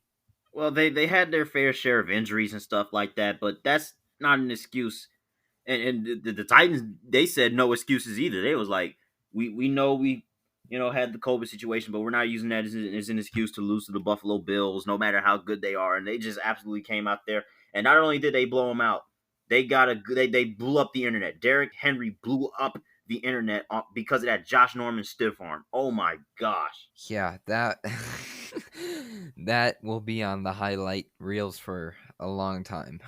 Well, they had their fair share of injuries and stuff like that, but that's not an excuse. And the Titans, they said no excuses either. They was like, we know we had the COVID situation, but we're not using that as an excuse to lose to the Buffalo Bills, no matter how good they are. And they just absolutely came out there, and not only did they blow them out, they blew up the internet. Derrick Henry blew up the internet because of that Josh Norman stiff arm. Oh my gosh.
Yeah, that that will be on the highlight reels for a long time.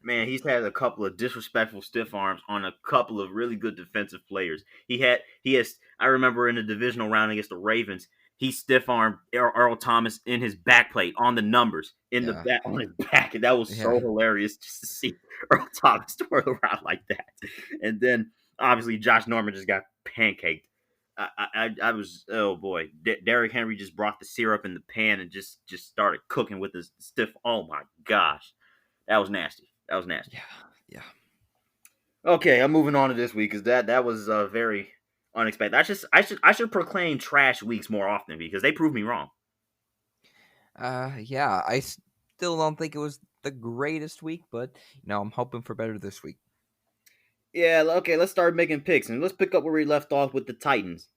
Man, he's had a couple of disrespectful stiff arms on a couple of really good defensive players. He has. I remember in the divisional round against the Ravens, he stiff armed Earl Thomas in his back plate on the numbers in the
Yeah.
back on his back, and that was
Yeah.
so hilarious just to see Earl Thomas twirl around like that. And then obviously Josh Norman just got pancaked. I was, oh boy, Derrick Henry just brought the syrup in the pan and just started cooking with his stiff. Oh my gosh, that was nasty. That was nasty.
Yeah, yeah.
Okay, I'm moving on to this week because that was very unexpected. I should proclaim trash weeks more often because they proved me wrong.
Yeah. I still don't think it was the greatest week, but I'm hoping for better this week.
Yeah, okay, let's start making picks and let's pick up where we left off with the Titans.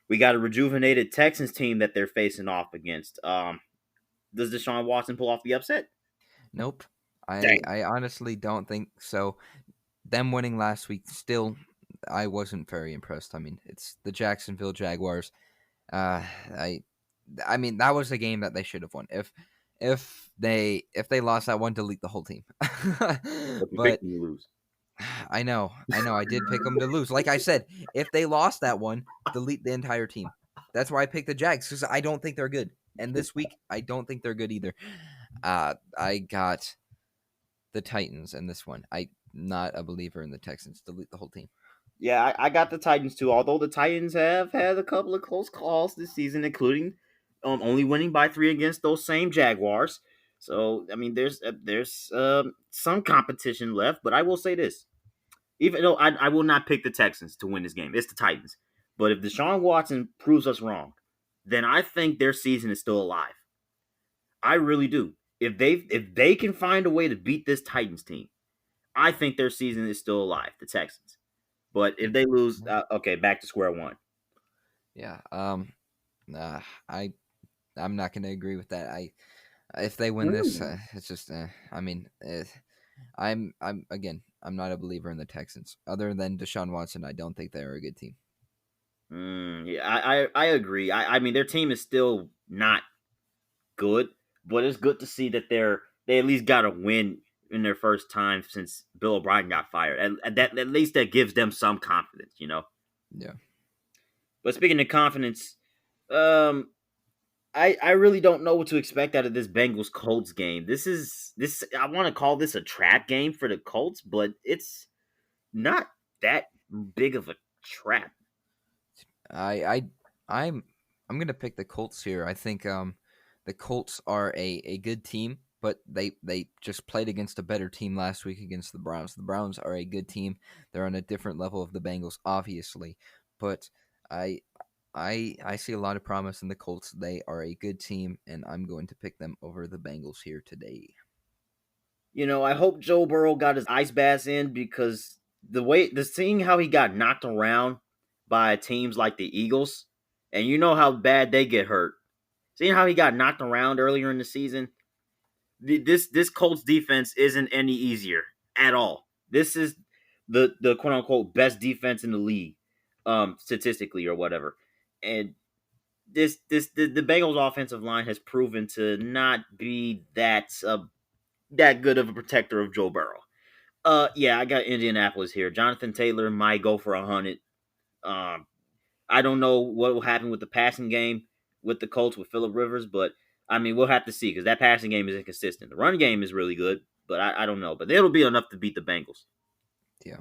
We got a rejuvenated Texans team that they're facing off against. Does Deshaun Watson pull off the upset?
Nope. I
Dang.
I honestly don't think so. Them winning last week, still, I wasn't very impressed. I mean, it's the Jacksonville Jaguars. Uh, I, I mean, that was a game that they should have won. If they lost that one, delete the whole team.
But you
But
picked them to lose.
I know, I did pick them to lose. Like I said, if they lost that one, delete the entire team. That's why I picked the Jags because I don't think they're good. And this week, I don't think they're good either. I got the Titans in this one. I'm not a believer in the Texans. Delete the whole team.
Yeah, I got the Titans too. Although the Titans have had a couple of close calls this season, including only winning by 3 against those same Jaguars. So I mean, there's some competition left. But I will say this: even though I will not pick the Texans to win this game, it's the Titans. But if Deshaun Watson proves us wrong, then I think their season is still alive. I really do. If they can find a way to beat this Titans team, I think their season is still alive. The Texans. But if they lose, okay, back to square one.
Yeah. Nah, I'm not going to agree with that. If they win this,
Mm.
it's just. I mean, I'm again. I'm not a believer in the Texans. Other than Deshaun Watson, I don't think they're a good team.
Yeah, I agree. I mean, their team is still not good, but it's good to see that they at least got a win in their first time since Bill O'Brien got fired. At least that gives them some confidence, you know.
Yeah.
But speaking of confidence, um, I really don't know what to expect out of this Bengals Colts game. This I want to call this a trap game for the Colts, but it's not that big of a trap.
I I I'm gonna pick the Colts here. I think the Colts are a good team, but they just played against a better team last week against the Browns. The Browns are a good team. They're on a different level of the Bengals, obviously, but I I see a lot of promise in the Colts. They are a good team, and I'm going to pick them over the Bengals here today.
You know, I hope Joe Burrow got his ice baths in because the seeing how he got knocked around by teams like the Eagles, and you know how bad they get hurt. Seeing how he got knocked around earlier in the season, this Colts defense isn't any easier at all. This is the quote unquote best defense in the league, statistically or whatever. And the Bengals offensive line has proven to not be that good of a protector of Joe Burrow. Yeah, I got Indianapolis here. Jonathan Taylor might go for 100. Um, I don't know what will happen with the passing game with the Colts with Phillip Rivers, but I mean we'll have to see because that passing game is inconsistent. The run game is really good, but I don't know. But it'll be enough to beat the Bengals.
Yeah,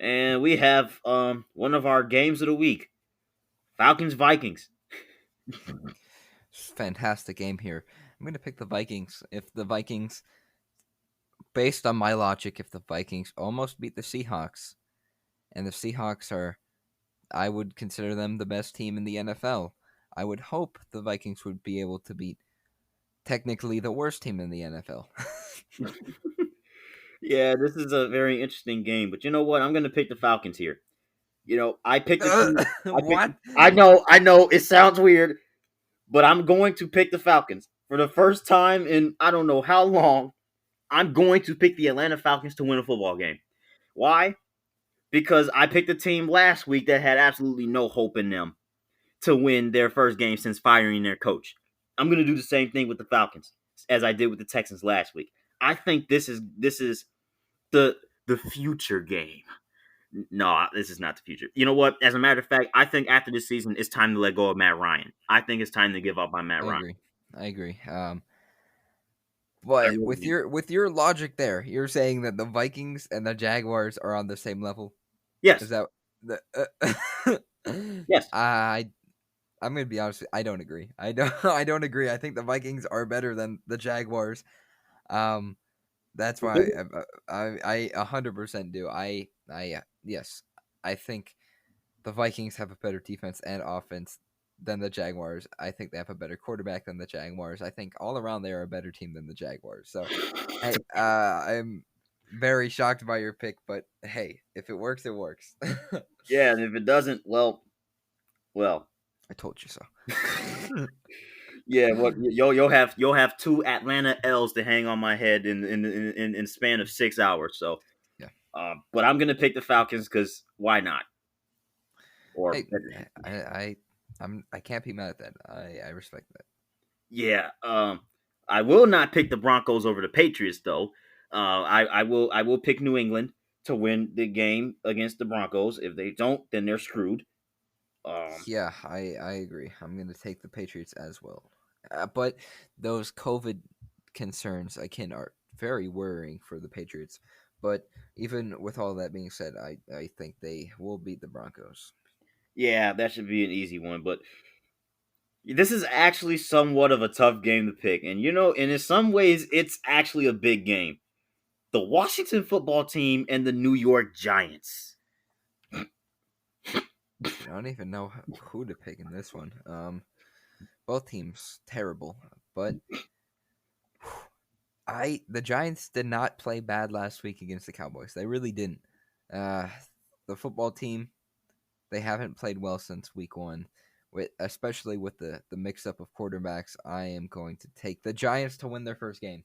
And we have one of our games of the week: Falcons Vikings.
fantastic game here. I'm going to pick the Vikings. If the Vikings, based on my logic, if the Vikings almost beat the Seahawks, and the Seahawks are, I would consider them the best team in the NFL. I would hope the Vikings would be able to beat technically the worst team in the NFL.
Yeah, this is a very interesting game, but you know what? I'm going to pick the Falcons here. You know, I picked the team. I picked.
What?
I know. It sounds weird, but I'm going to pick the Falcons for the first time in I don't know how long. I'm going to pick the Atlanta Falcons to win a football game. Why? Because I picked a team last week that had absolutely no hope in them to win their first game since firing their coach. I'm going to do the same thing with the Falcons as I did with the Texans last week. I think this is the future game. No, this is not the future. You know what? As a matter of fact, I think after this season, it's time to let go of Matt Ryan. I think it's time to give up on Matt
I
Ryan.
agree. I agree.
I
But
really
with
do.
your logic there, you're saying that the Vikings and the Jaguars are on the same level. Is
Yes,
that the?
yes.
I I'm gonna be honest. I don't agree. I don't. I don't agree. I think the Vikings are better than the Jaguars. Um, that's why I 100% do. Yes, I think the Vikings have a better defense and offense than the Jaguars. I think they have a better quarterback than the Jaguars. I think all around they are a better team than the Jaguars. So, hey, I'm very shocked by your pick, but hey, if it works, it works.
Yeah, and if it doesn't, well.
I told you so.
Yeah, what you'll have two Atlanta L's to hang on my head in span of 6 hours. So,
Yeah.
but I'm gonna pick the Falcons because why not? Or
Hey, I can't be mad at that. I respect that.
yeah, I will not pick the Broncos over the Patriots though. I will pick New England to win the game against the Broncos. If they don't, then they're screwed. Um,
Yeah, I agree. I'm going to take the Patriots as well. But those COVID concerns, again, are very worrying for the Patriots. But even with all that being said, I think they will beat the Broncos.
yeah, that should be an easy one, but this is actually somewhat of a tough game to pick, and and in some ways, it's actually a big game. The Washington football team and the New York Giants.
I don't even know who to pick in this one. Both teams terrible, but I the Giants did not play bad last week against the Cowboys. They really didn't. Uh, the football team, they haven't played well since week one. With especially with the mix up of quarterbacks, I am going to take the Giants to win their first game.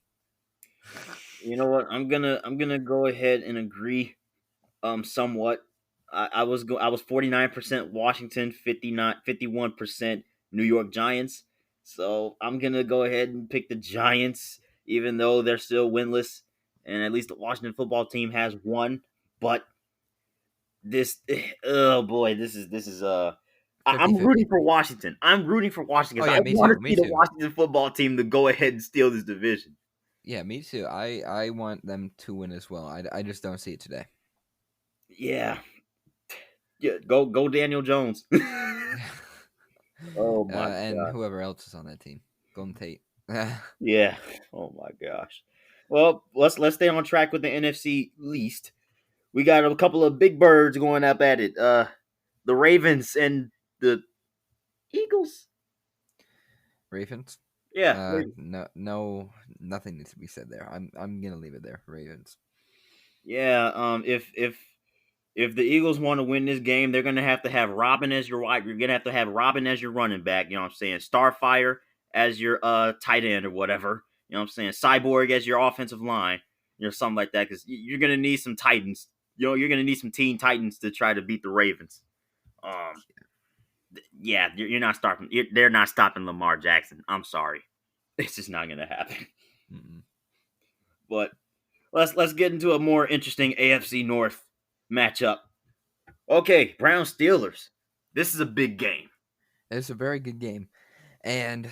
You know what? I'm gonna go ahead and agree. Somewhat. I was 49% Washington, 51% New York Giants. So I'm gonna go ahead and pick the Giants, even though they're still winless, and at least the Washington football team has won. But this, oh boy, this is. I'm rooting
50-50.
for Washington. I'm rooting for Washington
Oh
because
yeah,
I
me
want
too.
to
Me
see the
too.
Washington football team to go ahead and steal this division.
Yeah, me too. I want them to win as well. I just don't see it today.
Yeah, yeah. Go Daniel Jones. Oh my
And
god.
whoever else is on that team, Golden Tate.
Yeah. Oh my gosh. Well, let's stay on track with the NFC least. We got a couple of big birds going up at it. The Ravens and the Eagles.
Ravens.
Yeah.
No, nothing needs to be said there. I'm gonna leave it there. Ravens.
Yeah. If the Eagles want to win this game, they're gonna have to have Robin as your wide. You're gonna have to have Robin as your running back. You know what I'm saying? Starfire as your tight end or whatever. You know what I'm saying? Cyborg as your offensive line, something like that. Because you're gonna need some Titans. You're gonna need some Teen Titans to try to beat the Ravens. Um, yeah, you're not stopping. They're not stopping Lamar Jackson. I'm sorry, it's just not gonna happen.
Mm-mm.
But let's get into a more interesting AFC North matchup. Okay, Brown Steelers. This is a big game.
It's a very good game, and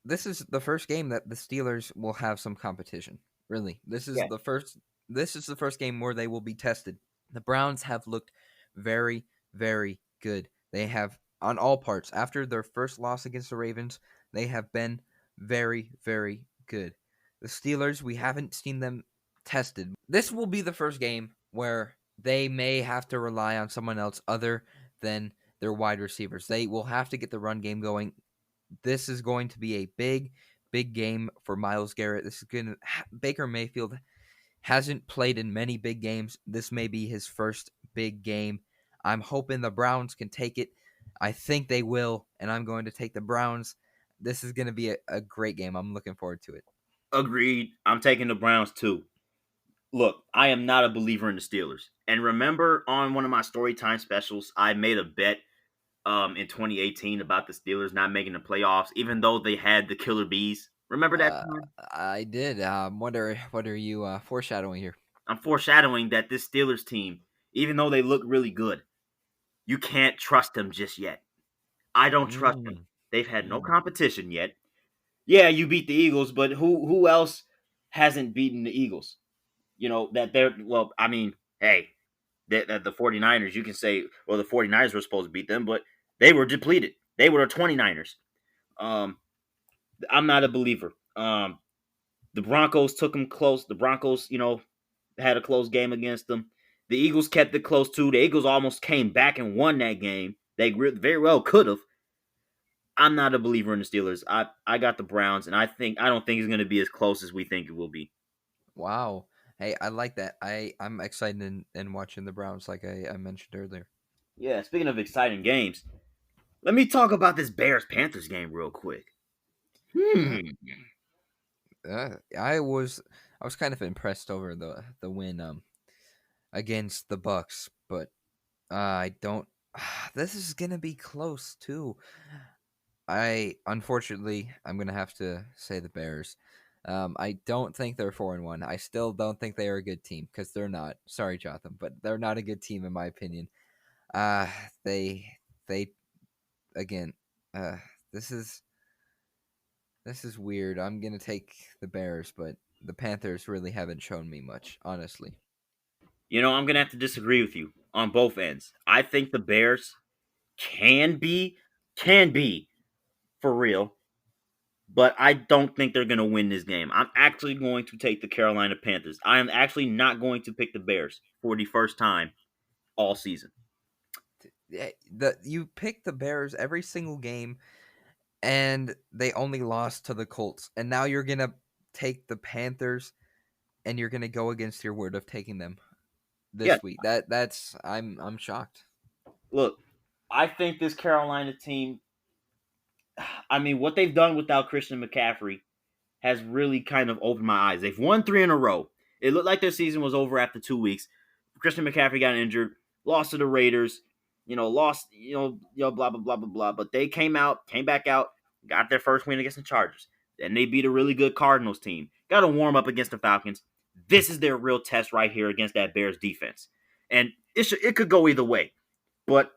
this is the first game that the Steelers will have some competition. Really, this is
Yeah,
the first. This is the first game where they will be tested. The Browns have looked very, very good. They have on all parts. After their first loss against the Ravens, they have been very, very good. The Steelers, we haven't seen them tested. This will be the first game where they may have to rely on someone else other than their wide receivers. They will have to get the run game going. This is going to be a big, big game for Myles Garrett. This is going to Baker Mayfield hasn't played in many big games. This may be his first big game. I'm hoping the Browns can take it. I think they will, and I'm going to take the Browns. This is going to be a great game. I'm looking forward to it.
agreed. I'm taking the Browns too. Look, I am not a believer in the Steelers. And remember on one of my story time specials, I made a bet in 2018 about the Steelers not making the playoffs, even though they had the killer bees. Remember that
Uh,
time?
I did. What are you foreshadowing here?
I'm foreshadowing that this Steelers team, even though they look really good, you can't trust them just yet. I don't trust them.
Mm,
They've had no
mm.
competition yet. Yeah, you beat the Eagles, but who else hasn't beaten the Eagles? That they're well. I mean, hey, That the 49ers, you can say, well, the 49ers were supposed to beat them, but they were depleted. They were the 29ers. Um, I'm not a believer. The Broncos took them close. The Broncos, had a close game against them. The Eagles kept it close too. The Eagles almost came back and won that game. They very well could have. I'm not a believer in the Steelers. I got the Browns, and I don't think it's going to be as close as we think it will be.
Wow. Hey, I like that. I'm excited in watching the Browns, like I mentioned earlier.
Yeah, speaking of exciting games, let me talk about this Bears Panthers game real quick.
Uh,
Hmm.
I was kind of impressed over the win against the Bucks, but I don't. This is gonna be close too. I'm gonna have to say the Bears. I don't think they're 4-1. I still don't think they are a good team because they're not. Sorry, Jotham, but they're not a good team in my opinion. Uh they again. Uh, this is this is weird. I'm gonna take the Bears, but the Panthers really haven't shown me much, honestly.
I'm going to have to disagree with you on both ends. I think the Bears can be, can be for real, but I don't think they're going to win this game. I'm actually going to take the Carolina Panthers. I am actually not going to pick the Bears for the first time all season.
Yeah, you pick the Bears every single game, and they only lost to the Colts, and now you're gonna take the Panthers, and you're gonna go against your word of taking them
Yeah,
this week. That's I'm shocked.
look, I think this Carolina team, I mean, what they've done without Christian McCaffrey has really kind of opened my eyes. They've won three in a row. It looked like their season was over after 2 weeks. Christian McCaffrey got injured, lost to the Raiders, lost, blah blah blah blah blah. But they came back out, got their first win against the Chargers. Then they beat a really good Cardinals team. Got to warm up against the Falcons. This is their real test right here against that Bears defense, and it could go either way. But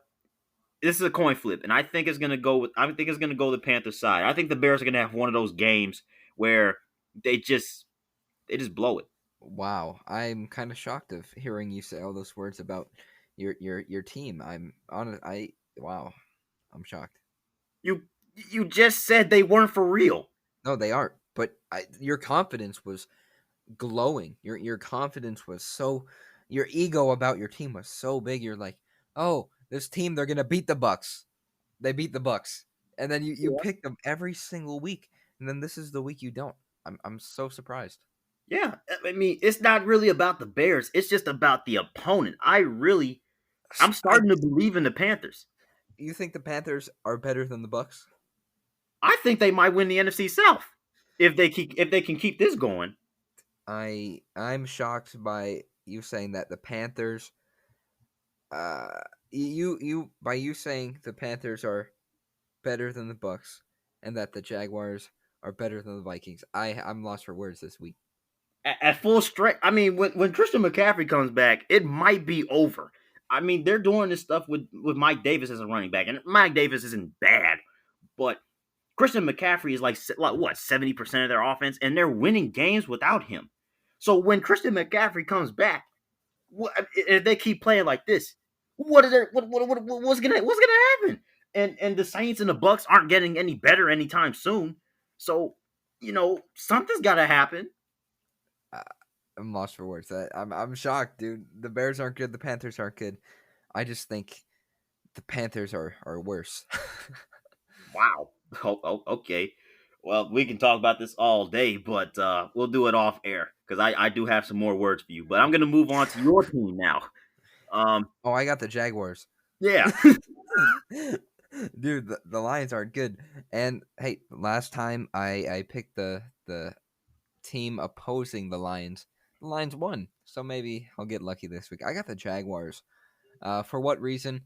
this is a coin flip, and I think it's gonna go with. I think it's gonna go the Panthers side. I think the Bears are gonna have one of those games where they just they just blow it.
Wow, I'm kind of shocked of hearing you say all those words about your team. I'm on I wow, I'm shocked.
You you just said they weren't for real.
No, they aren't. But your confidence was glowing. Your confidence was so your ego about your team was so big. You're like, "Oh, this team they're going to beat the Bucks." They beat the Bucks. And then you
Yeah.
pick them every single week. And then this is the week you don't. I'm so surprised.
Yeah, I mean, it's not really about the Bears. It's just about the opponent. I'm
I
starting to believe in the Panthers.
You think the Panthers are better than the Bucks?
I think they might win the NFC South if they can keep this going.
I'm shocked by you saying that the Panthers you by you saying the Panthers are better than the Bucks and that the Jaguars are better than the Vikings. I'm lost for words this week.
At full strength. I mean, when Christian McCaffrey comes back, it might be over. I mean, they're doing this stuff with Mike Davis as a running back, and Mike Davis isn't bad, but Christian McCaffrey is like what 70% of their offense, and they're winning games without him. So when Christian McCaffrey comes back, if they keep playing like this, what's gonna happen? And the Saints and the Bucks aren't getting any better anytime soon. So something's got to happen.
Uh, I'm lost for words. I'm shocked, dude. The Bears aren't good. The Panthers aren't good. I just think the Panthers are worse.
Wow. Okay. Well, we can talk about this all day, but we'll do it off air because I do have some more words for you. But I'm going to move on to your team now. Um,
Oh, I got the Jaguars.
yeah.
Dude, the Lions aren't good. And hey, last time I picked the team opposing the Lions. The Lions won, so maybe I'll get lucky this week. I got the Jaguars. For what reason?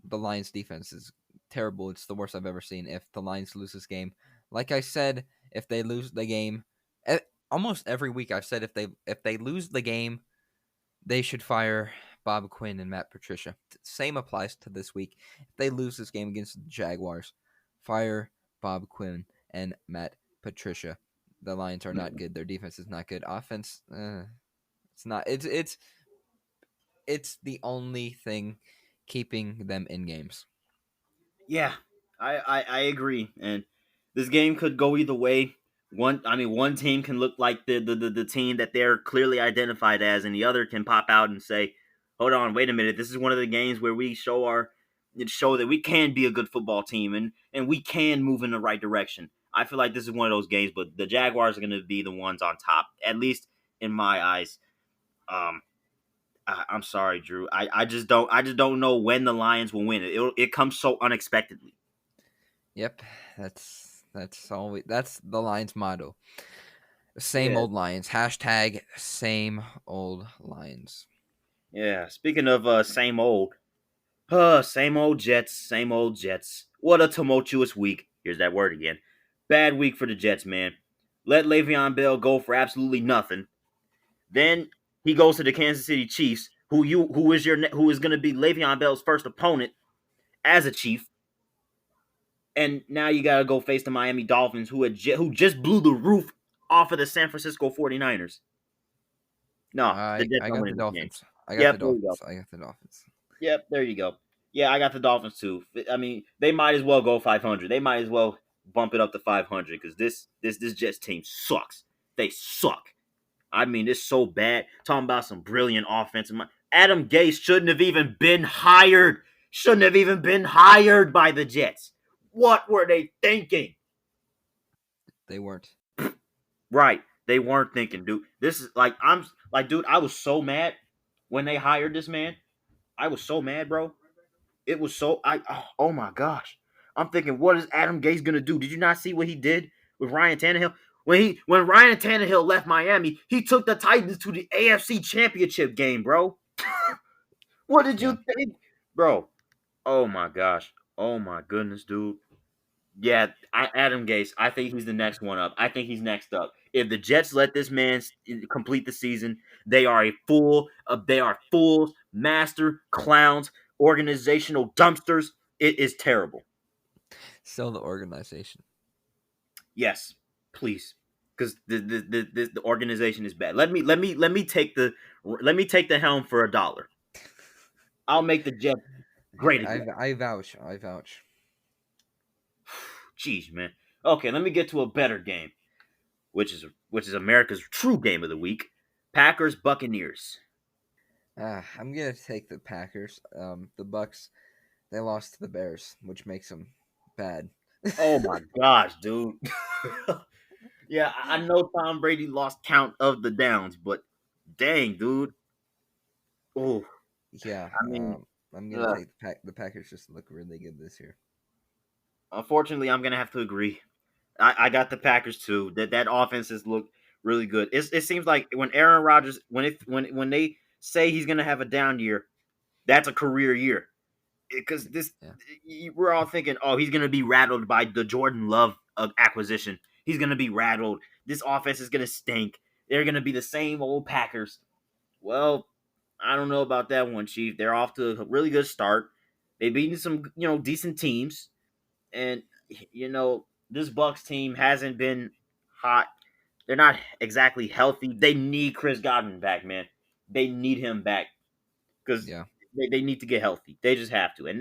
The Lions defense is terrible. It's the worst I've ever seen. If the Lions lose this game, like I said, if they lose the game, almost every week I've said if they lose the game, they should fire Bob Quinn and Matt Patricia. Same applies to this week. If they lose this game against the Jaguars, fire Bob Quinn and Matt Patricia. The Lions are not good. Their defense is not good. Offense, it's not. It's it's the only thing keeping them in games.
Yeah, I agree, and this game could go either way. One team can look like the team that they're clearly identified as, and the other can pop out and say, "Hold on, wait a minute. This is one of the games where we show that we can be a good football team and we can move in the right direction." I feel like this is one of those games, but the Jaguars are going to be the ones on top, at least in my eyes. Um, I'm sorry, Drew. I just don't know when the Lions will win. It comes so unexpectedly.
Yep, that's the Lions motto. Same
Yeah,
old Lions. Hashtag same old Lions.
yeah. Speaking of same old Jets, same old Jets. What a tumultuous week. Here's that word again. Bad week for the Jets, man. Let Le'Veon Bell go for absolutely nothing. Then he goes to the Kansas City Chiefs, who is going to be Le'Veon Bell's first opponent as a Chief. And now you got to go face the Miami Dolphins, who just blew the roof off of the San Francisco 49ers. No, the Jets
I
are
got the
winning this game.
Dolphins. I got the
Yep, there you go.
Dolphins. I got the Dolphins.
Yep, there you go. Yeah, I got the Dolphins too. I mean, they might as well go 500. They might as well bump it up to 500 because this Jets team sucks. They suck. I mean, it's so bad. Talking about some brilliant offensive. Adam Gase shouldn't have even been hired. Shouldn't have even been hired by the Jets. What were they thinking?
They weren't.
Right. They weren't thinking, dude. This is like I'm like, dude, I was so mad when they hired this man. I was so mad, bro. It was so oh my gosh. I'm thinking, what is Adam Gase gonna do? Did you not see what he did with Ryan Tannehill? When Ryan Tannehill left Miami, he took the Titans to the AFC Championship game, bro. What did
Yeah.
you think, bro? Oh my gosh. Oh my goodness, dude. Yeah, Adam Gase. I think he's the next one up. I think he's next up. If the Jets let this man complete the season, they are a fool. They are fools, master clowns, organizational dumpsters. It is terrible.
Sell the organization.
Yes, please, because the organization is bad. Let me take the helm for $1. I'll make the Jets great again.
I vouch. I vouch.
Jeez, man. Okay, let me get to a better game, which is America's true game of the week. Packers Buccaneers.
I'm gonna take the Packers. The Bucks, they lost to the Bears, which makes them bad.
Oh my gosh, dude. Yeah, I know Tom Brady lost count of the downs, but dang, dude. Oh,
Yeah.
I mean,
I'm gonna
uh,
take the Packers. Just look really good this year.
unfortunately, I'm gonna have to agree. I got the Packers too. That offenses look really good. It seems like when Aaron Rodgers when they say he's gonna have a down year, that's a career year. Because
Yeah.
we're all thinking, oh, he's gonna be rattled by the Jordan Love acquisition. He's gonna be rattled. This offense is gonna stink. They're gonna be the same old Packers. Well, I don't know about that one, Chief. They're off to a really good start. They've beaten some, decent teams, and this Bucks team hasn't been hot. They're not exactly healthy. They need Chris Godwin back, man. They need him back because
Yeah.
they need to get healthy. They just have to, and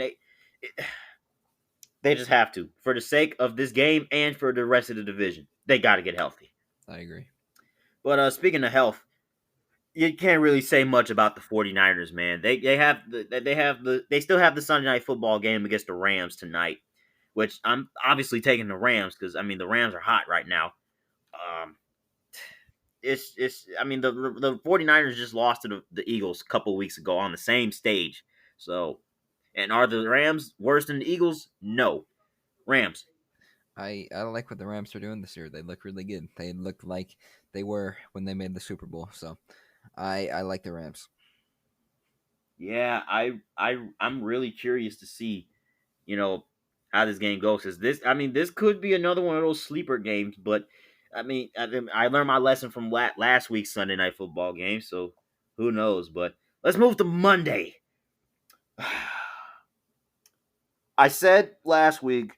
they just have to for the sake of this game and for the rest of the division. They got to get healthy.
I agree.
But speaking of health, you can't really say much about the 49ers, man. They still have the Sunday night football game against the Rams tonight, which I'm obviously taking the Rams because I mean the Rams are hot right now. Um, it's I mean the 49ers just lost to the Eagles a couple weeks ago on the same stage. So, and are the Rams worse than the Eagles? No. Rams.
I like what the Rams are doing this year. They look really good. They look like they were when they made the Super Bowl. So I like the Rams.
Yeah, I'm really curious to see, you know, how this game goes. Cause this could be another one of those sleeper games. But I learned my lesson from last week's Sunday night football game. So who knows? But let's move to Monday. I said last week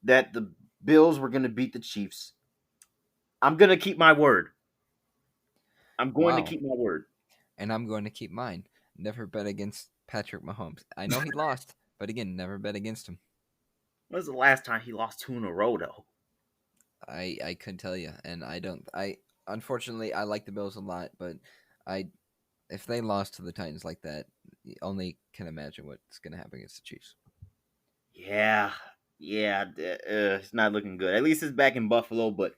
that the Bills were going to beat the Chiefs. I'm going to keep my word. I'm going to
Wow.
keep my word.
And I'm going to keep mine. Never bet against Patrick Mahomes. I know he lost, but again, never bet against him.
When's the last time he lost two in a row though?
I couldn't tell you, and I don't. I unfortunately I like the Bills a lot, but I if they lost to the Titans like that, you only can imagine what's going to happen against the Chiefs.
Yeah, yeah, it's not looking good. At least it's back in Buffalo, but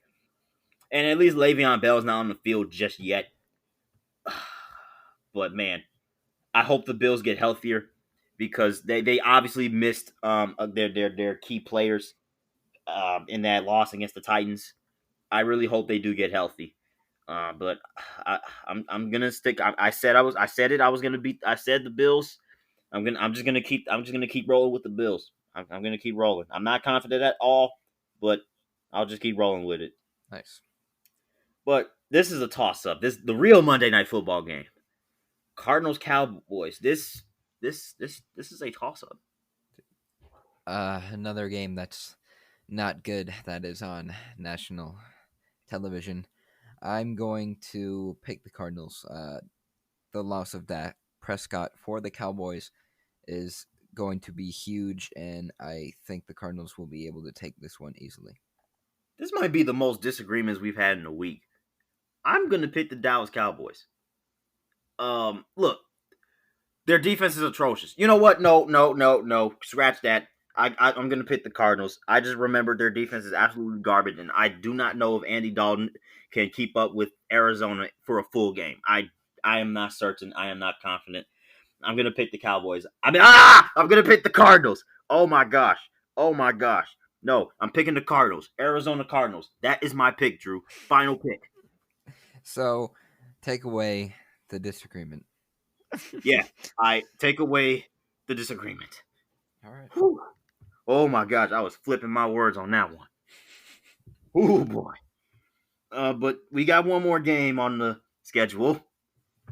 and at least Le'Veon Bell's not on the field just yet. But man, I hope the Bills get healthier because they obviously missed their key players in that loss against the Titans. I really hope they do get healthy. But I'm gonna stick. I said it. I was gonna beat. I said the Bills. I'm just gonna keep rolling with the Bills. I'm gonna keep rolling. I'm not confident at all, but I'll just keep rolling with it.
Nice.
But this is a toss up. This the real Monday Night Football game. Cardinals Cowboys. This is a toss up.
Another game that's not good that is on national television. I'm going to pick the Cardinals. The loss of Dak Prescott for the Cowboys is going to be huge, and I think the Cardinals will be able to take this one easily.
This might be the most disagreements we've had in a week. I'm gonna pick the Dallas Cowboys. Look, their defense is atrocious. You know what? No. Scratch that. I'm gonna pick the Cardinals. I just remembered their defense is absolutely garbage, and I do not know if Andy Dalton can keep up with Arizona for a full game. I am not certain. I am not confident. I'm gonna pick the Cowboys. I'm gonna pick the Cardinals. Oh my gosh. Oh my gosh. No, I'm picking the Cardinals. Arizona Cardinals. That is my pick, Drew. Final pick.
So, take away the disagreement.
Yeah, I take away the disagreement.
All right.
Whew. Oh my gosh, I was flipping my words on that one. Oh boy. But we got one more game on the schedule,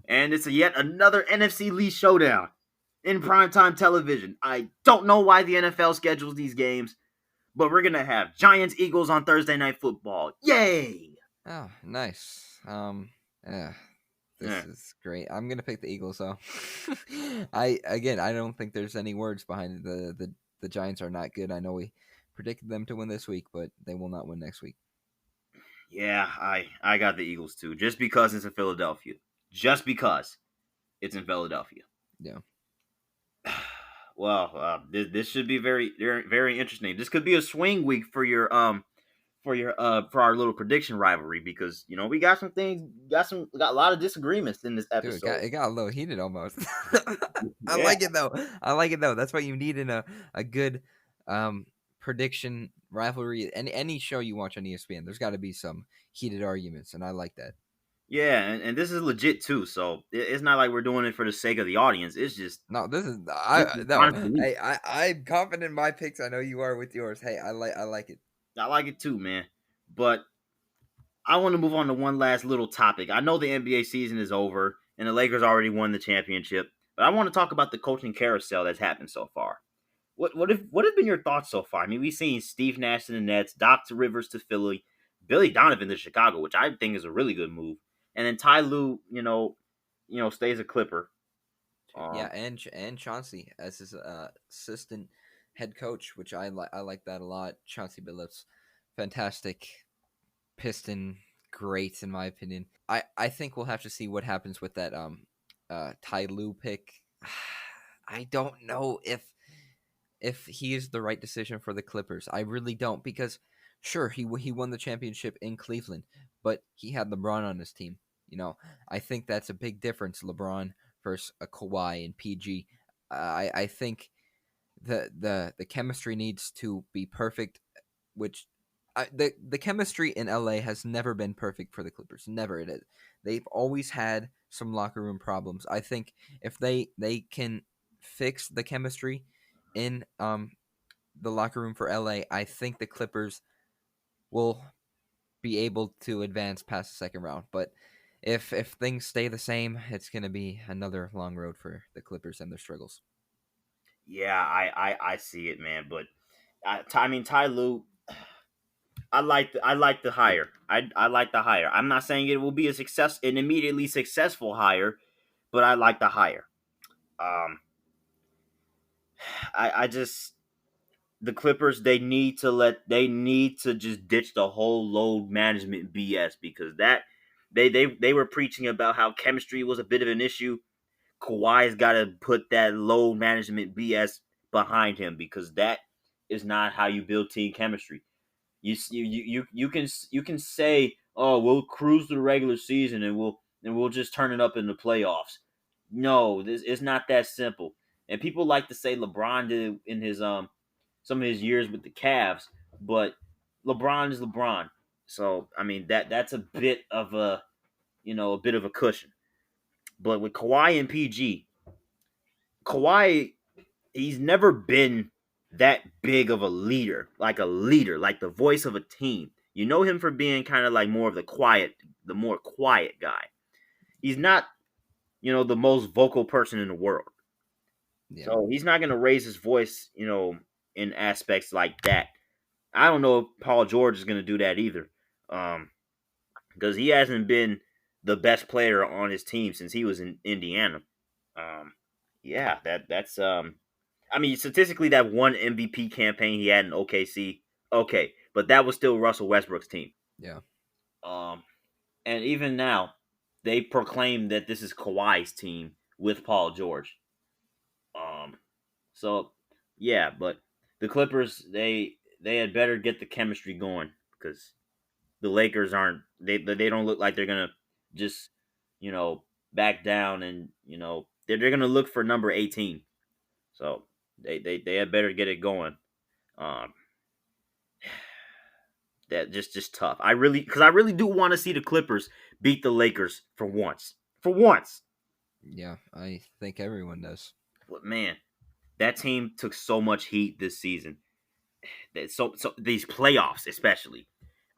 and it's yet another NFC League showdown in primetime television. I don't know why the NFL schedules these games, but we're gonna have Giants Eagles on Thursday Night Football. Yay!
Oh, nice. Yeah, this
Yeah,
is great. I'm gonna pick the Eagles though. I don't think there's any words behind it. The Giants are not good. I know we predicted them to win this week, but they will not win next week.
yeah, I got the Eagles too, just because it's in Philadelphia. Just because it's in Philadelphia.
Yeah.
Well, this should be very interesting. This could be a swing week for our little prediction rivalry because we got some things, got a lot of disagreements in this
Dude,
episode.
it got a little heated almost. I
Yeah,
like it though. I like it though. That's what you need in a good prediction rivalry. Any show you watch on ESPN, there's got to be some heated arguments, and I like that.
yeah, and this is legit too. So it's not like we're doing it for the sake of the audience. It's just
No, this is
this
I
is
no.
honest belief.
Hey, I'm confident in my picks. I know you are with yours. Hey, I like it.
I like it too, man. But I want to move on to one last little topic. I know the NBA season is over and the Lakers already won the championship, but I want to talk about the coaching carousel that's happened so far. What have been your thoughts so far? I mean, we've seen Steve Nash to the Nets, Doc to Rivers to Philly, Billy Donovan to Chicago, which I think is a really good move, and then Ty Lue, stays a Clipper.
Yeah,
Um,
and Chauncey as his assistant head coach, which I like that a lot. Chauncey Billups, fantastic Piston, great in my opinion. I think we'll have to see what happens with that Ty Lue pick. I don't know if he is the right decision for the Clippers. I really don't because sure he won the championship in Cleveland, but he had LeBron on his team. You know, I think that's a big difference. LeBron versus a Kawhi and PG. I think the chemistry needs to be perfect, which the chemistry in LA has never been perfect for the Clippers. Never it is. They've always had some locker room problems. I think if they can fix the chemistry in the locker room for LA, I think the Clippers will be able to advance past the second round. But if things stay the same, it's going to be another long road for the Clippers and their struggles.
yeah, I see it, man. But I mean, Ty Lue, I like the hire. I like the hire. I'm not saying it will be an immediately successful hire, but I like the hire. Um, I just the Clippers they need to just ditch the whole load management BS because that they were preaching about how chemistry was a bit of an issue. Kawhi's got to put that load management BS behind him because that is not how you build team chemistry. You can say, oh, we'll cruise through the regular season and we'll just turn it up in the playoffs. No, this it's not that simple. And people like to say LeBron did it in his some of his years with the Cavs, but LeBron is LeBron. So I mean that's a bit of a a bit of a cushion. But with Kawhi and PG, Kawhi he's never been that big of a leader, like the voice of a team. You know him for being kind of like more of the more quiet guy. He's not, the most vocal person in the world.
Yeah.
So he's not going to raise his voice, in aspects like that. I don't know if Paul George is going to do that either. Because he hasn't been the best player on his team since he was in Indiana. Um, yeah, that's. I mean, statistically, that one MVP campaign he had in OKC, okay, but that was still Russell Westbrook's team.
Yeah.
Um, and even now, they proclaim that this is Kawhi's team with Paul George. Um, so yeah, but the Clippers they had better get the chemistry going because the Lakers aren't they don't look like they're gonna just you know back down and they're gonna look for number 18. So they had better get it going. Um, that just tough. I really do want to see the Clippers beat the Lakers for once. For once.
Yeah. I think everyone does.
But man, that team took so much heat this season. So these playoffs especially.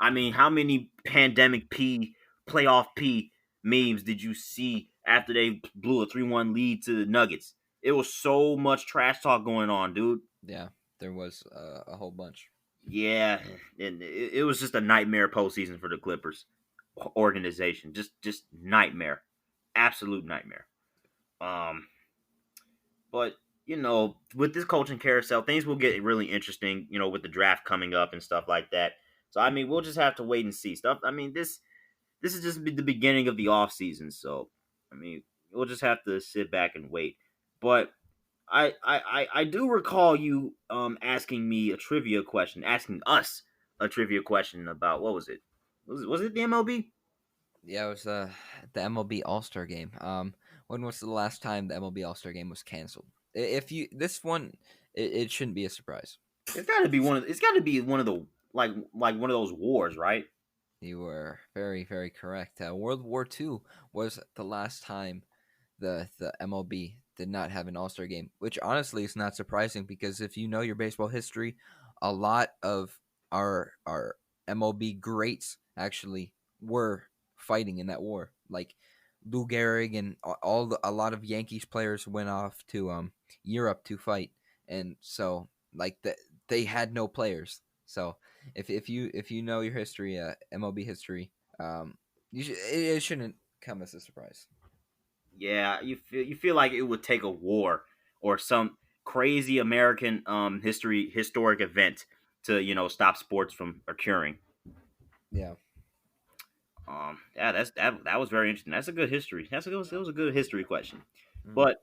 I mean, how many pandemic P playoff P memes did you see after they blew a 3-1 lead to the Nuggets? It was so much trash talk going on, dude.
Yeah. There was a whole bunch.
Yeah, and it was just a nightmare postseason for the Clippers organization. Just nightmare, absolute nightmare. Um, but with this coaching carousel, things will get really interesting. With the draft coming up and stuff like that. So I mean, we'll just have to wait and see stuff. I mean, this is just the beginning of the off season, so I mean, we'll just have to sit back and wait. But I do recall you asking me a trivia question, asking us a trivia question about what was it? Was it the MLB?
Yeah, it was the MLB All Star Game. When was the last time the MLB All Star Game was canceled? If you this one, it shouldn't be a surprise.
It's got to be one of the like one of those wars, right?
You were very very correct. World War II was the last time the MLB did not have an All Star Game, which honestly is not surprising because if you know your baseball history, a lot of our MLB greats actually were fighting in that war. Like Lou Gehrig and a lot of Yankees players went off to Europe to fight, and so like they had no players. So if you know your history, MLB history, it shouldn't come as a surprise.
Yeah, you feel like it would take a war or some crazy American historic event to stop sports from occurring.
Yeah.
Yeah, that was very interesting. That's a good history. That was a good history question.
Mm.
But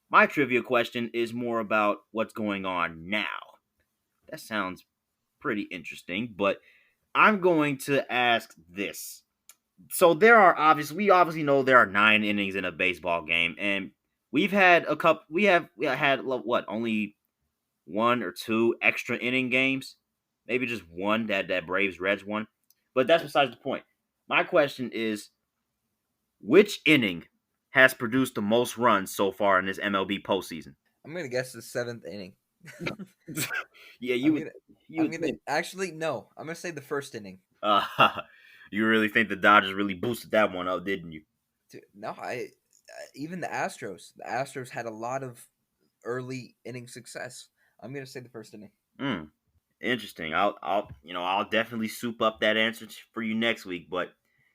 my trivia question is more about what's going on now. That sounds pretty interesting, but I'm going to ask this. So we obviously know there are 9 innings in a baseball game, and we've had a couple. We had what only one or two extra inning games, maybe just one that Braves Reds won, but that's besides the point. My question is, which inning has produced the most runs so far in this MLB postseason?
I'm gonna guess the seventh inning.
Yeah,
I'm gonna
you
I'm
would
gonna
think.
actually no. I'm gonna say the first inning.
Uh, you really think the Dodgers really boosted that one up, didn't you?
No, I even the Astros. The Astros had a lot of early inning success. I'm gonna say the first inning.
Hmm. Interesting. I'll definitely soup up that answer for you next week. But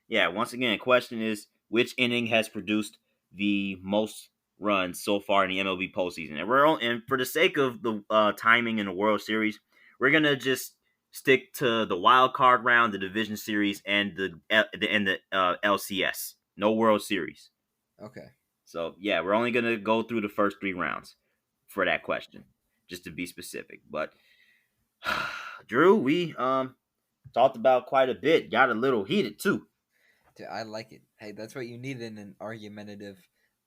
yeah, once again, question is which inning has produced the most run so far in the MLB postseason. And for the sake of the timing in the World Series, we're gonna just stick to the wild card round, the division series, and the LCS. No World Series.
Okay.
So yeah, we're only gonna go through the first 3 rounds for that question, just to be specific. But Drew, we talked about quite a bit. Got a little heated too.
Dude, I like it. Hey, that's what you need in an argumentative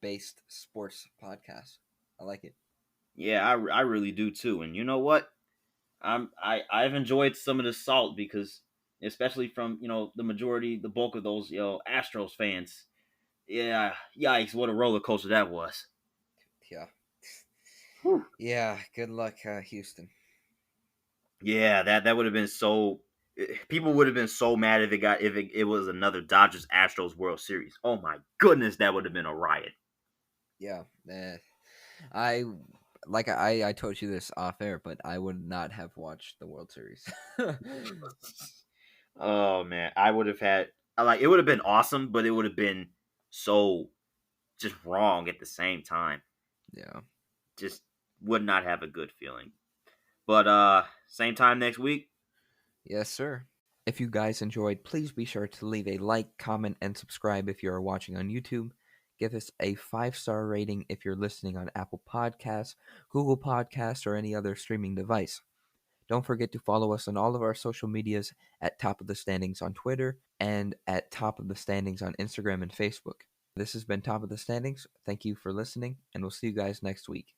based sports podcast. I like it.
Yeah, I really do too. And you know what? I've enjoyed some of the salt because, especially from the majority, the bulk of those Astros fans. Yeah, yikes! What a roller coaster that was.
Yeah.
Whew.
Yeah. Good luck, Houston.
Yeah, that would have been so. People would have been so mad if it was another Dodgers Astros World Series. Oh my goodness, that would have been a riot.
Yeah. I I told you this off air, but I would not have watched the World Series.
Oh man, I would have had like it would have been awesome, but it would have been so just wrong at the same time.
Yeah.
Just would not have a good feeling. But same time next week.
Yes, sir. If you guys enjoyed, please be sure to leave a like, comment, and subscribe if you are watching on YouTube. Give us a 5-star rating if you're listening on Apple Podcasts, Google Podcasts, or any other streaming device. Don't forget to follow us on all of our social medias at Top of the Standings on Twitter and at Top of the Standings on Instagram and Facebook. This has been Top of the Standings. Thank you for listening, and we'll see you guys next week.